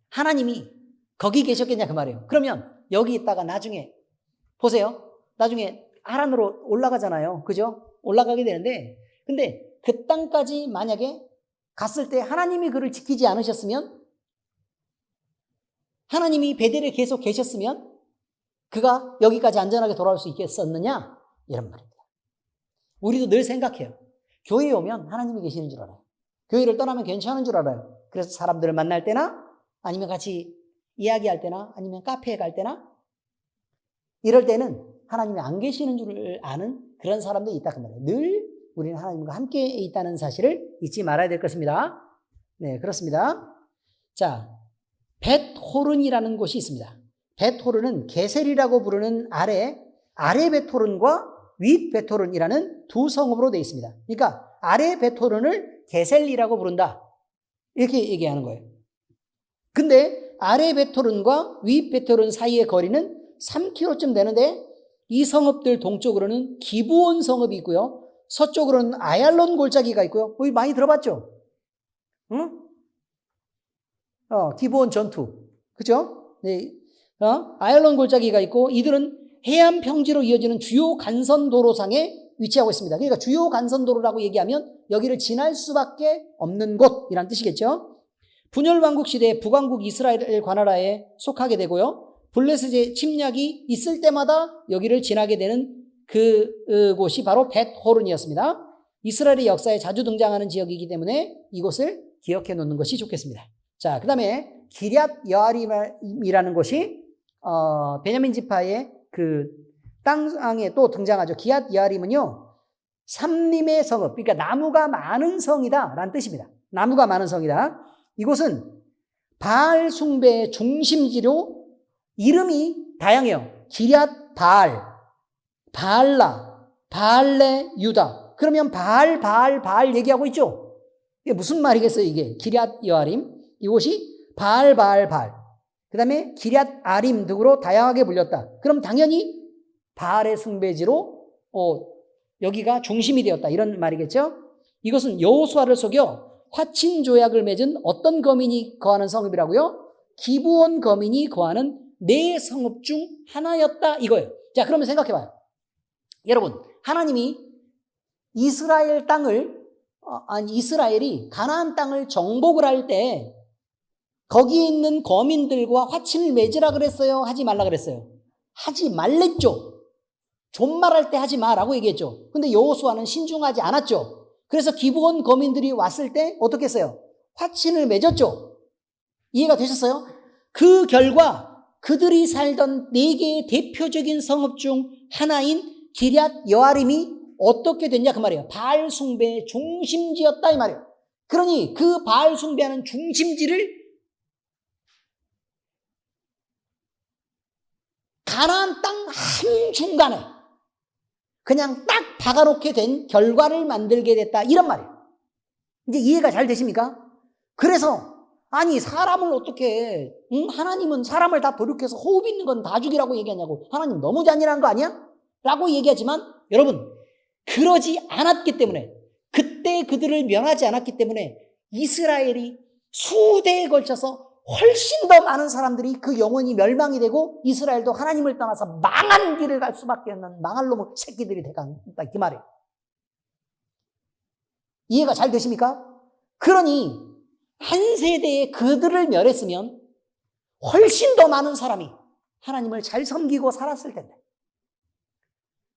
하나님이 거기 계셨겠냐 그 말이에요. 그러면 여기 있다가 나중에 보세요. 나중에 하란으로 올라가잖아요. 그죠? 올라가게 되는데 근데 그 땅까지 만약에 갔을 때 하나님이 그를 지키지 않으셨으면 하나님이 베델에 계속 계셨으면 그가 여기까지 안전하게 돌아올 수 있겠었느냐? 이런 말입니다. 우리도 늘 생각해요. 교회에 오면 하나님이 계시는 줄 알아요. 교회를 떠나면 괜찮은 줄 알아요. 그래서 사람들을 만날 때나 아니면 같이 이야기할 때나 아니면 카페에 갈 때나 이럴 때는 하나님이 안 계시는 줄 아는 그런 사람들이 있다 그 말이에요. 늘 우리는 하나님과 함께 있다는 사실을 잊지 말아야 될 것입니다. 네, 그렇습니다. 자, 벳호른이라는 곳이 있습니다. 벳호른은 게셀이라고 부르는 아래 벳호른과 윗 벳호른이라는 두 성읍으로 되어 있습니다. 그러니까 아래 벳호른을 게셀이라고 부른다. 이렇게 얘기하는 거예요. 근데 아래 벳호른과 윗 벳호른 사이의 거리는 3km쯤 되는데 이 성읍들 동쪽으로는 기브온 성읍이 있고요. 서쪽으로는 아얄론 골짜기가 있고요. 우리 많이 들어봤죠? 응? 기브온 전투. 그죠? 네. 아얄론 골짜기가 있고 이들은 해안 평지로 이어지는 주요 간선도로상에 위치하고 있습니다. 그러니까 주요 간선도로라고 얘기하면 여기를 지날 수밖에 없는 곳이란 뜻이겠죠. 분열왕국 시대에 북왕국 이스라엘 관할하에 속하게 되고요. 블레셋의 침략이 있을 때마다 여기를 지나게 되는 그곳이 바로 벳호른이었습니다. 이스라엘의 역사에 자주 등장하는 지역이기 때문에 이곳을 기억해 놓는 것이 좋겠습니다. 자, 그 다음에 기럇 여아림이라는 곳이 베냐민 지파의 그 땅에 또 등장하죠. 기럇 여아림은요, 삼림의 성읍, 그러니까 나무가 많은 성이다 라는 뜻입니다. 나무가 많은 성이다. 이곳은 바알 숭배의 중심지로 이름이 다양해요. 기럇 바알, 바알라, 바알레 유다. 그러면 바알 얘기하고 있죠. 이게 무슨 말이겠어요, 이게? 기럇 여아림. 이곳이 바알. 그 다음에 기럇 아림 등으로 다양하게 불렸다. 그럼 당연히 바알의 숭배지로 여기가 중심이 되었다. 이런 말이겠죠. 이것은 여호수아를 속여 화친 조약을 맺은 어떤 거민이 거하는 성읍이라고요? 기브온 거민이 거하는 네 성읍 중 하나였다 이거예요. 자, 그러면 생각해봐요. 여러분, 하나님이 이스라엘이 가나안 땅을 정복을 할 때 거기에 있는 거민들과 화친을 맺으라 그랬어요? 하지 말라 그랬어요? 하지 말랬죠. 존말할 때 하지 마라고 얘기했죠. 근데 여호수아는 신중하지 않았죠. 그래서 기브온 거민들이 왔을 때 어떻게 했어요? 화친을 맺었죠. 이해가 되셨어요? 그 결과 그들이 살던 네 개의 대표적인 성읍 중 하나인 기럇 여아림이 어떻게 됐냐 그 말이에요. 바알 숭배의 중심지였다 이 말이에요. 그러니 그 바알 숭배하는 중심지를 가나안 땅 한중간에 그냥 딱 박아놓게 된 결과를 만들게 됐다 이런 말이에요. 이제 이해가 잘 되십니까? 그래서 아니 사람을 어떻게 하나님은 사람을 다 도륙해서 호흡 있는 건 다 죽이라고 얘기하냐고. 하나님 너무 잔인한 거 아니야? 라고 얘기하지만 여러분 그러지 않았기 때문에 그때 그들을 면하지 않았기 때문에 이스라엘이 수대에 걸쳐서 훨씬 더 많은 사람들이 그 영혼이 멸망이 되고 이스라엘도 하나님을 떠나서 망한 길을 갈 수밖에 없는 망할 놈의 새끼들이 돼간다 그 말이에요. 이해가 잘 되십니까? 그러니 한 세대에 그들을 멸했으면 훨씬 더 많은 사람이 하나님을 잘 섬기고 살았을 텐데.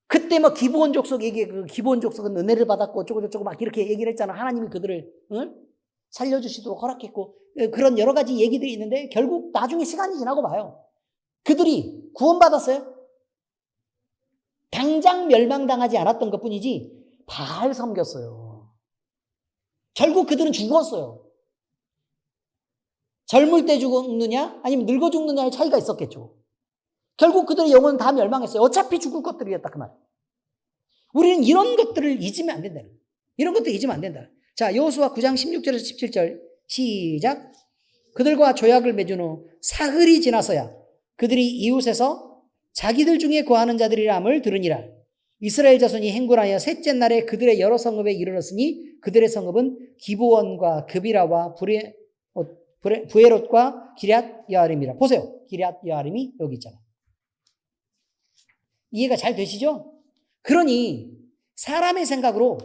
그때 뭐 기브온 족속 얘기, 그 기브온 족속은 은혜를 받았고 어쩌고저쩌고 막 이렇게 얘기를 했잖아. 하나님이 그들을 살려주시도록 허락했고 그런 여러 가지 얘기들이 있는데 결국 나중에 시간이 지나고 봐요. 그들이 구원받았어요? 당장 멸망당하지 않았던 것뿐이지 바알 섬겼어요. 결국 그들은 죽었어요. 젊을 때 죽느냐 아니면 늙어 죽느냐의 차이가 있었겠죠. 결국 그들의 영혼은 다 멸망했어요. 어차피 죽을 것들이었다 그 말. 우리는 이런 것들을 잊으면 안 된다는 거예요. 이런 것들 잊으면 안 된다. 자, 여호수아 9장 16절에서 17절 시작. 그들과 조약을 맺은 후 사흘이 지나서야 그들이 이웃에서 자기들 중에 거하는 자들이람을 들으니라. 이스라엘 자손이 행군하여 셋째 날에 그들의 여러 성읍에 이르렀으니 그들의 성읍은 기브온과 그비라와 부에롯과 기럇 여아림이라. 보세요. 기럇 여아림이 여기 있잖아요. 이해가 잘 되시죠? 그러니 사람의 생각으로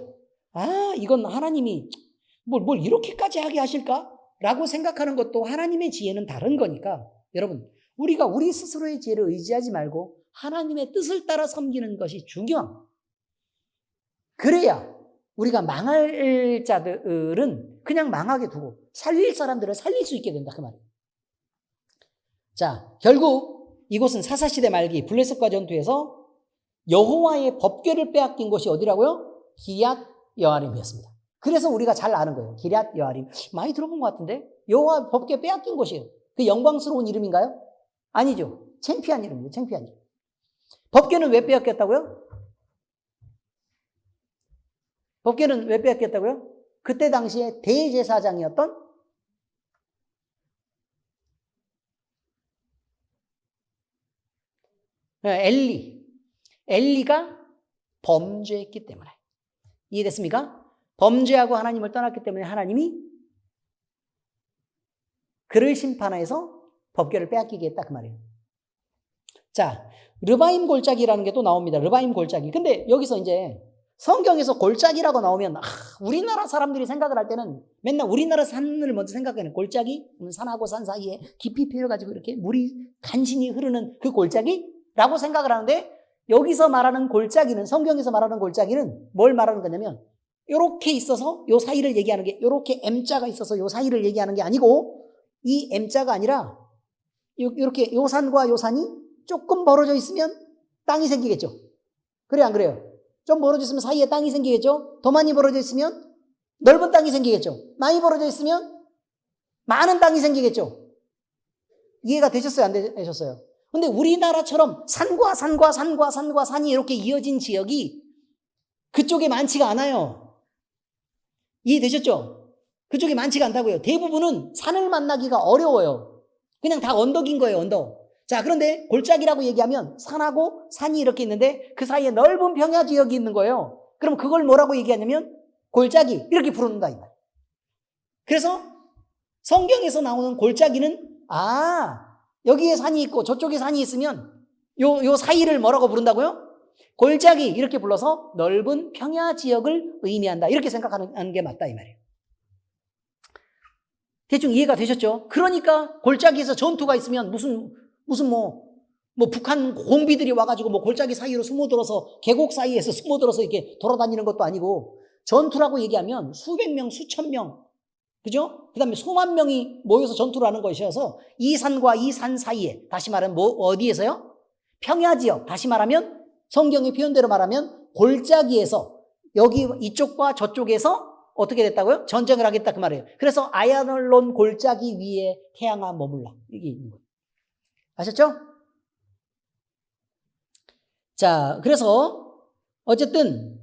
이건 하나님이 뭘 이렇게까지 하게 하실까? 라고 생각하는 것도 하나님의 지혜는 다른 거니까 여러분 우리가 우리 스스로의 지혜를 의지하지 말고 하나님의 뜻을 따라 섬기는 것이 중요합니다. 그래야 우리가 망할 자들은 그냥 망하게 두고 살릴 사람들을 살릴 수 있게 된다 그 말이에요. 자, 결국 이곳은 사사시대 말기 블레셋과 전투에서 여호와의 법궤를 빼앗긴 곳이 어디라고요? 기럇 여아림이었습니다. 그래서 우리가 잘 아는 거예요. 기럇 여아림. 많이 들어본 것 같은데 여호와 법궤 빼앗긴 곳이에요. 그 영광스러운 이름인가요? 아니죠. 창피한 이름이에요. 창피한 이름. 법궤는 왜 빼앗겼다고요? 법궤는 왜 빼앗겼다고요? 그때 당시에 대제사장이었던 엘리가 범죄했기 때문에. 이해됐습니까? 범죄하고 하나님을 떠났기 때문에 하나님이 그를 심판해서 법궤를 빼앗기게 했다 그 말이에요. 자, 르바임 골짜기라는 게 또 나옵니다. 르바임 골짜기. 근데 여기서 이제 성경에서 골짜기라고 나오면 우리나라 사람들이 생각을 할 때는 맨날 우리나라 산을 먼저 생각하는 골짜기, 산하고 산 사이에 깊이 패여가지고 이렇게 물이 간신히 흐르는 그 골짜기라고 생각을 하는데 여기서 말하는 골짜기는 성경에서 말하는 골짜기는 뭘 말하는 거냐면 이렇게 있어서 요 사이를 얘기하는 게 이렇게 M자가 있어서 요 사이를 얘기하는 게 아니고 이 M자가 아니라 이렇게 요 산과 요 산이 조금 벌어져 있으면 땅이 생기겠죠. 그래 안 그래요? 좀 벌어져 있으면 사이에 땅이 생기겠죠. 더 많이 벌어져 있으면 넓은 땅이 생기겠죠. 많이 벌어져 있으면 많은 땅이 생기겠죠. 이해가 되셨어요? 안 되셨어요? 근데 우리나라처럼 산과 산과 산과 산과 산이 이렇게 이어진 지역이 그쪽에 많지가 않아요. 이해되셨죠? 그쪽에 많지가 않다고요. 대부분은 산을 만나기가 어려워요. 그냥 다 언덕인 거예요, 언덕. 자, 그런데 골짜기라고 얘기하면 산하고 산이 이렇게 있는데 그 사이에 넓은 평야 지역이 있는 거예요. 그럼 그걸 뭐라고 얘기하냐면 골짜기 이렇게 부른다 이 말. 그래서 성경에서 나오는 골짜기는 여기에 산이 있고 저쪽에 산이 있으면 요 사이를 뭐라고 부른다고요? 골짜기 이렇게 불러서 넓은 평야 지역을 의미한다. 이렇게 생각하는 게 맞다 이 말이에요. 대충 이해가 되셨죠? 그러니까 골짜기에서 전투가 있으면 무슨 북한 공비들이 와가지고 골짜기 사이로 숨어들어서 계곡 사이에서 숨어들어서 이렇게 돌아다니는 것도 아니고 전투라고 얘기하면 수백 명, 수천 명, 그죠? 그 다음에 수만 명이 모여서 전투를 하는 것이어서 이 산과 이 산 사이에 다시 말하면 어디에서요? 평야 지역. 다시 말하면 성경의 표현대로 말하면 골짜기에서 여기 이쪽과 저쪽에서 어떻게 됐다고요? 전쟁을 하겠다 그 말이에요. 그래서 아얄론 골짜기 위에 태양아 머물라 이게 있는 거예요. 아셨죠? 자, 그래서 어쨌든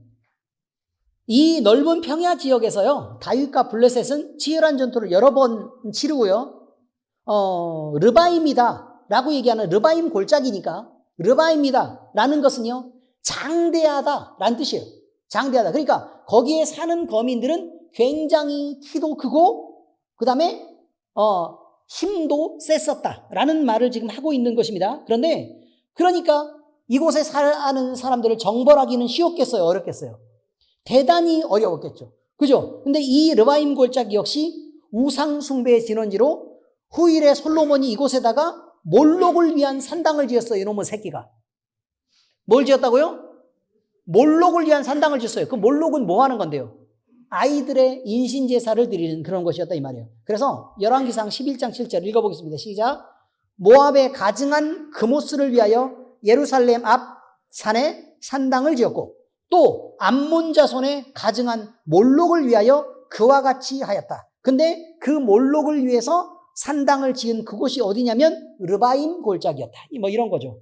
이 넓은 평야 지역에서요 다윗과 블레셋은 치열한 전투를 여러 번 치르고요 르바임이다 라고 얘기하는 르바임 골짜기니까 르바임이다 라는 것은요 장대하다 라는 뜻이에요. 장대하다. 그러니까 거기에 사는 거민들은 굉장히 키도 크고 그 다음에 힘도 셌었다라는 말을 지금 하고 있는 것입니다. 그런데 그러니까 이곳에 사는 사람들을 정벌하기는 쉬웠겠어요? 어렵겠어요? 대단히 어려웠겠죠. 그죠? 근데 이 르바임 골짜기 역시 우상 숭배의 진원지로 후일에 솔로몬이 이곳에다가 몰록을 위한 산당을 지었어요. 이놈의 새끼가. 뭘 지었다고요? 몰록을 위한 산당을 지었어요. 그 몰록은 뭐 하는 건데요? 아이들의 인신제사를 드리는 그런 것이었다 이 말이에요. 그래서 열왕기상 11장 7절 읽어보겠습니다. 시작. 모압의 가증한 그모스를 위하여 예루살렘 앞 산에 산당을 지었고 또 암몬 자손의 가증한 몰록을 위하여 그와 같이 하였다. 근데 그 몰록을 위해서 산당을 지은 그곳이 어디냐면 르바임 골짜기였다. 뭐 이런 거죠.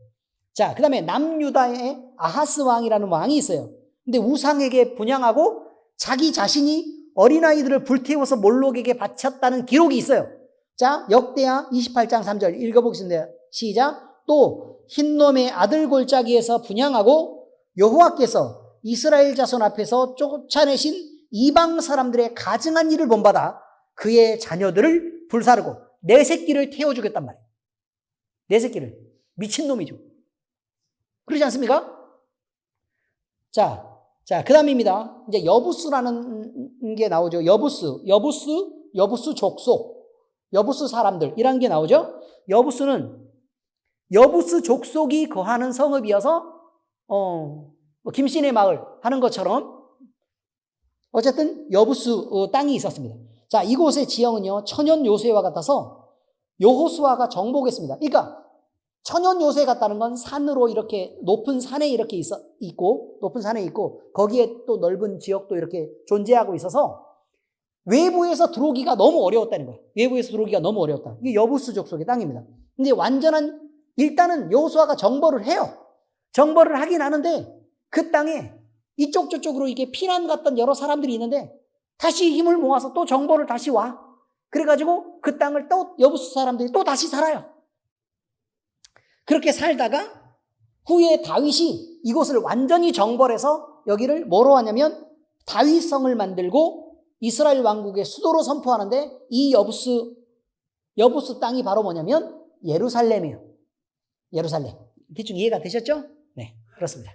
자, 그 다음에 남유다의 아하스 왕이라는 왕이 있어요. 근데 우상에게 분향하고 자기 자신이 어린아이들을 불태워서 몰록에게 바쳤다는 기록이 있어요. 자, 역대하 28장 3절 읽어보겠습니다. 시작. 또 흰놈의 아들 골짜기에서 분향하고 여호와께서 이스라엘 자손 앞에서 쫓아내신 이방 사람들의 가증한 일을 본받아 그의 자녀들을 불사르고 내 새끼를 태워주겠단 말이에요. 내 새끼를. 미친놈이죠. 그러지 않습니까? 자, 그 다음입니다. 이제 여부스라는 게 나오죠. 여부스 족속, 여부스 사람들, 이란 게 나오죠. 여부스는 여부스 족속이 거하는 성읍이어서, 김씨네 마을 하는 것처럼, 어쨌든 여부스 땅이 있었습니다. 자, 이곳의 지형은요, 천연 요새와 같아서 여호수아가 정복했습니다. 그러니까, 천연 요새 같다는 건 산으로 이렇게 높은 산에 이렇게 높은 산에 있고 거기에 또 넓은 지역도 이렇게 존재하고 있어서 외부에서 들어오기가 너무 어려웠다는 거예요. 외부에서 들어오기가 너무 어려웠다. 이게 여부스 족속의 땅입니다. 근데 일단은 여호수아가 정벌을 해요. 정벌을 하긴 하는데 그 땅에 이쪽 저쪽으로 이게 피난 갔던 여러 사람들이 있는데 다시 힘을 모아서 또 정벌을 다시 와. 그래가지고 그 땅을 또 여부스 사람들이 또 다시 살아요. 그렇게 살다가 후에 다윗이 이곳을 완전히 정벌해서 여기를 뭐로 하냐면 다윗성을 만들고 이스라엘 왕국의 수도로 선포하는데 이 여부스 땅이 바로 뭐냐면 예루살렘이에요. 예루살렘. 대충 이해가 되셨죠? 네, 그렇습니다.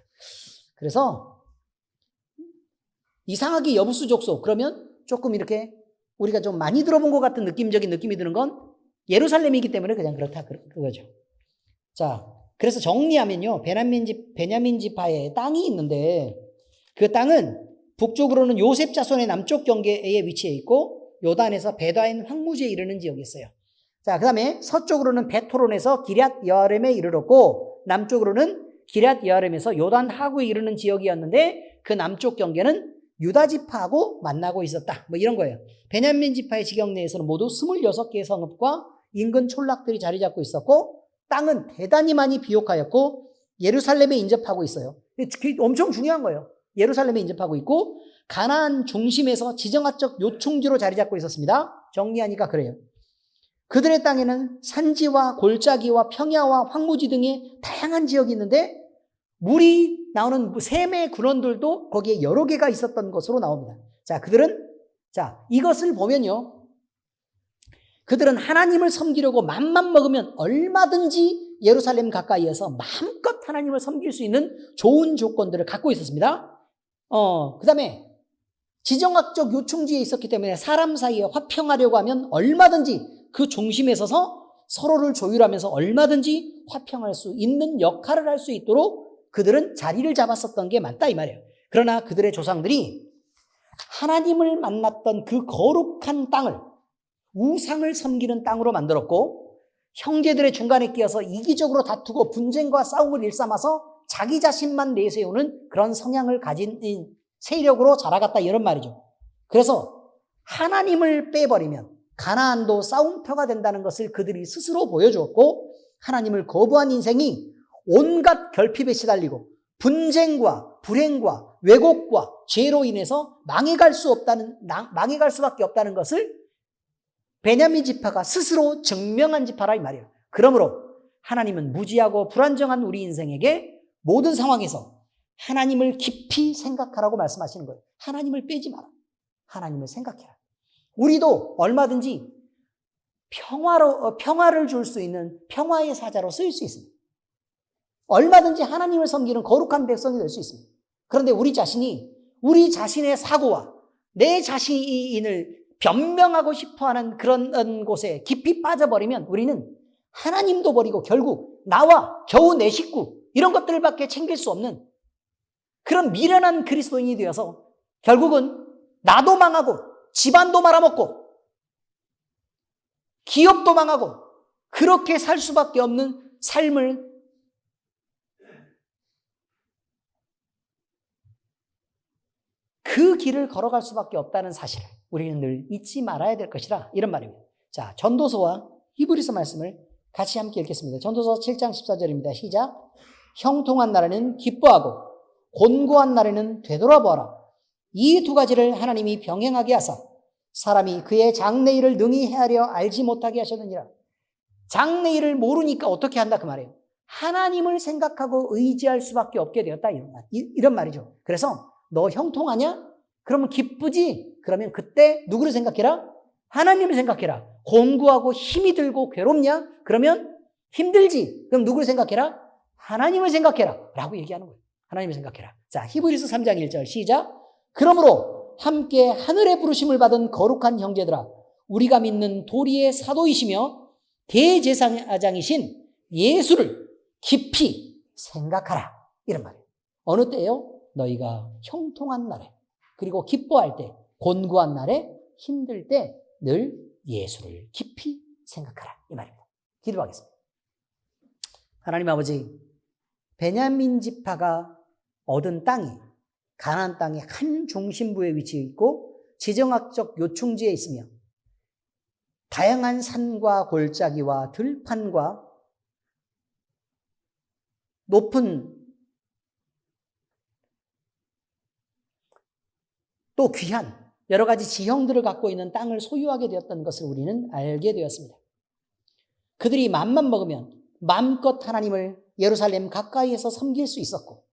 그래서 이상하게 여부스 족속 그러면 조금 이렇게 우리가 좀 많이 들어본 것 같은 느낌적인 느낌이 드는 건 예루살렘이기 때문에 그냥 그렇다 그거죠. 자, 그래서 정리하면요, 베냐민 지파에 땅이 있는데 그 땅은 북쪽으로는 요셉 자손의 남쪽 경계에 위치해 있고 요단에서 베다인 황무지에 이르는 지역이 있어요. 자, 그 다음에 서쪽으로는 베토론에서 기럇 여아렘에 이르렀고 남쪽으로는 기럇 여아렘에서 요단 하구에 이르는 지역이었는데 그 남쪽 경계는 유다 지파하고 만나고 있었다. 뭐 이런 거예요. 베냐민 지파의 지경 내에서는 모두 26개의 성읍과 인근 촌락들이 자리 잡고 있었고 땅은 대단히 많이 비옥하였고 예루살렘에 인접하고 있어요. 그게 엄청 중요한 거예요. 예루살렘에 인접하고 있고 가나안 중심에서 지정학적 요충지로 자리 잡고 있었습니다. 정리하니까 그래요. 그들의 땅에는 산지와 골짜기와 평야와 황무지 등의 다양한 지역이 있는데 물이 나오는 샘의 근원들도 거기에 여러 개가 있었던 것으로 나옵니다. 자, 이것을 보면요. 그들은 하나님을 섬기려고 맘만 먹으면 얼마든지 예루살렘 가까이에서 마음껏 하나님을 섬길 수 있는 좋은 조건들을 갖고 있었습니다. 그 다음에 지정학적 요충지에 있었기 때문에 사람 사이에 화평하려고 하면 얼마든지 그 중심에 서서 서로를 조율하면서 얼마든지 화평할 수 있는 역할을 할 수 있도록 그들은 자리를 잡았었던 게 맞다 이 말이에요. 그러나 그들의 조상들이 하나님을 만났던 그 거룩한 땅을 우상을 섬기는 땅으로 만들었고 형제들의 중간에 끼어서 이기적으로 다투고 분쟁과 싸움을 일삼아서 자기 자신만 내세우는 그런 성향을 가진 세력으로 자라갔다 이런 말이죠. 그래서 하나님을 빼버리면 가나안도 싸움터가 된다는 것을 그들이 스스로 보여주었고 하나님을 거부한 인생이 온갖 결핍에 시달리고 분쟁과 불행과 왜곡과 죄로 인해서 망해갈 수밖에 없다는 것을 베냐민 지파가 스스로 증명한 지파라 이 말이에요. 그러므로 하나님은 무지하고 불안정한 우리 인생에게 모든 상황에서 하나님을 깊이 생각하라고 말씀하시는 거예요. 하나님을 빼지 마라. 하나님을 생각해라. 우리도 얼마든지 평화를 줄 수 있는 평화의 사자로 쓰일 수 있습니다. 얼마든지 하나님을 섬기는 거룩한 백성이 될 수 있습니다. 그런데 우리 자신이 우리 자신의 사고와 내 자신을 변명하고 싶어하는 그런 곳에 깊이 빠져버리면 우리는 하나님도 버리고 결국 나와 겨우 내 식구 이런 것들밖에 챙길 수 없는 그런 미련한 그리스도인이 되어서 결국은 나도 망하고 집안도 말아먹고 기업도 망하고 그렇게 살 수밖에 없는 삶을 그 길을 걸어갈 수밖에 없다는 사실을 우리는 늘 잊지 말아야 될 것이라 이런 말입니다. 자, 전도서와 히브리서 말씀을 같이 함께 읽겠습니다. 전도서 7장 14절입니다. 시작. 형통한 날에는 기뻐하고 곤고한 날에는 되돌아보아라. 이 두 가지를 하나님이 병행하게 하사 사람이 그의 장래일을 능히 헤아려 알지 못하게 하셨느니라. 장래일을 모르니까 어떻게 한다 그 말이에요. 하나님을 생각하고 의지할 수밖에 없게 되었다 이런 말이죠. 그래서 너 형통하냐? 그러면 기쁘지? 그러면 그때 누구를 생각해라? 하나님을 생각해라. 곤고하고 힘이 들고 괴롭냐? 그러면 힘들지? 그럼 누구를 생각해라? 하나님을 생각해라 라고 얘기하는 거예요. 하나님을 생각해라. 자, 히브리서 3장 1절 시작. 그러므로 함께 하늘의 부르심을 받은 거룩한 형제들아, 우리가 믿는 도리의 사도이시며 대제사장이신 예수를 깊이 생각하라 이런 말이에요. 어느 때요? 너희가 형통한 날에, 그리고 기뻐할 때, 곤고한 날에, 힘들 때 늘 예수를 깊이 생각하라 이 말입니다. 기도하겠습니다. 하나님 아버지, 베냐민 지파가 얻은 땅이 가나안 땅의 한 중심부에 위치해 있고 지정학적 요충지에 있으며 다양한 산과 골짜기와 들판과 높은 또 귀한 여러 가지 지형들을 갖고 있는 땅을 소유하게 되었던 것을 우리는 알게 되었습니다. 그들이 맘만 먹으면 마음껏 하나님을 예루살렘 가까이에서 섬길 수 있었고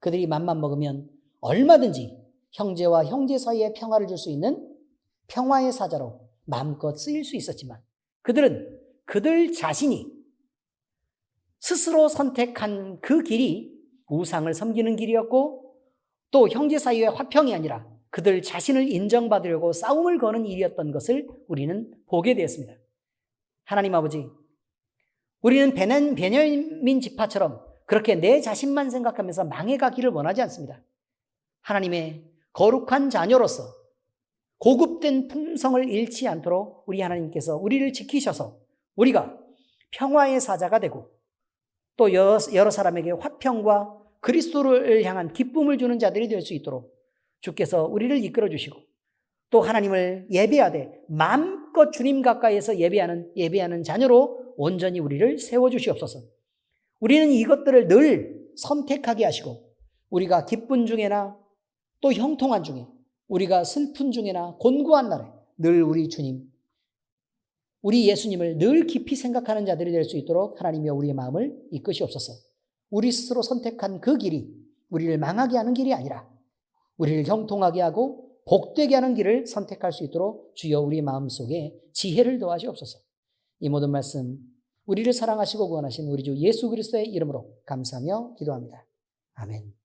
그들이 맘만 먹으면 얼마든지 형제와 형제 사이에 평화를 줄 수 있는 평화의 사자로 마음껏 쓰일 수 있었지만 그들은 그들 자신이 스스로 선택한 그 길이 우상을 섬기는 길이었고 또 형제 사이의 화평이 아니라 그들 자신을 인정받으려고 싸움을 거는 일이었던 것을 우리는 보게 되었습니다. 하나님 아버지, 우리는 베냐민 지파처럼 그렇게 내 자신만 생각하면서 망해가기를 원하지 않습니다. 하나님의 거룩한 자녀로서 고급된 품성을 잃지 않도록 우리 하나님께서 우리를 지키셔서 우리가 평화의 사자가 되고 또 여러 사람에게 화평과 그리스도를 향한 기쁨을 주는 자들이 될 수 있도록 주께서 우리를 이끌어 주시고 또 하나님을 예배하되 마음껏 주님 가까이에서 예배하는 자녀로 온전히 우리를 세워주시옵소서. 우리는 이것들을 늘 선택하게 하시고 우리가 기쁜 중에나 또 형통한 중에 우리가 슬픈 중에나 곤고한 날에 늘 우리 주님, 우리 예수님을 늘 깊이 생각하는 자들이 될 수 있도록 하나님이여 우리의 마음을 이끄시옵소서. 우리 스스로 선택한 그 길이 우리를 망하게 하는 길이 아니라 우리를 형통하게 하고 복되게 하는 길을 선택할 수 있도록 주여 우리 마음속에 지혜를 더하시옵소서. 이 모든 말씀 우리를 사랑하시고 구원하신 우리 주 예수 그리스도의 이름으로 감사하며 기도합니다. 아멘.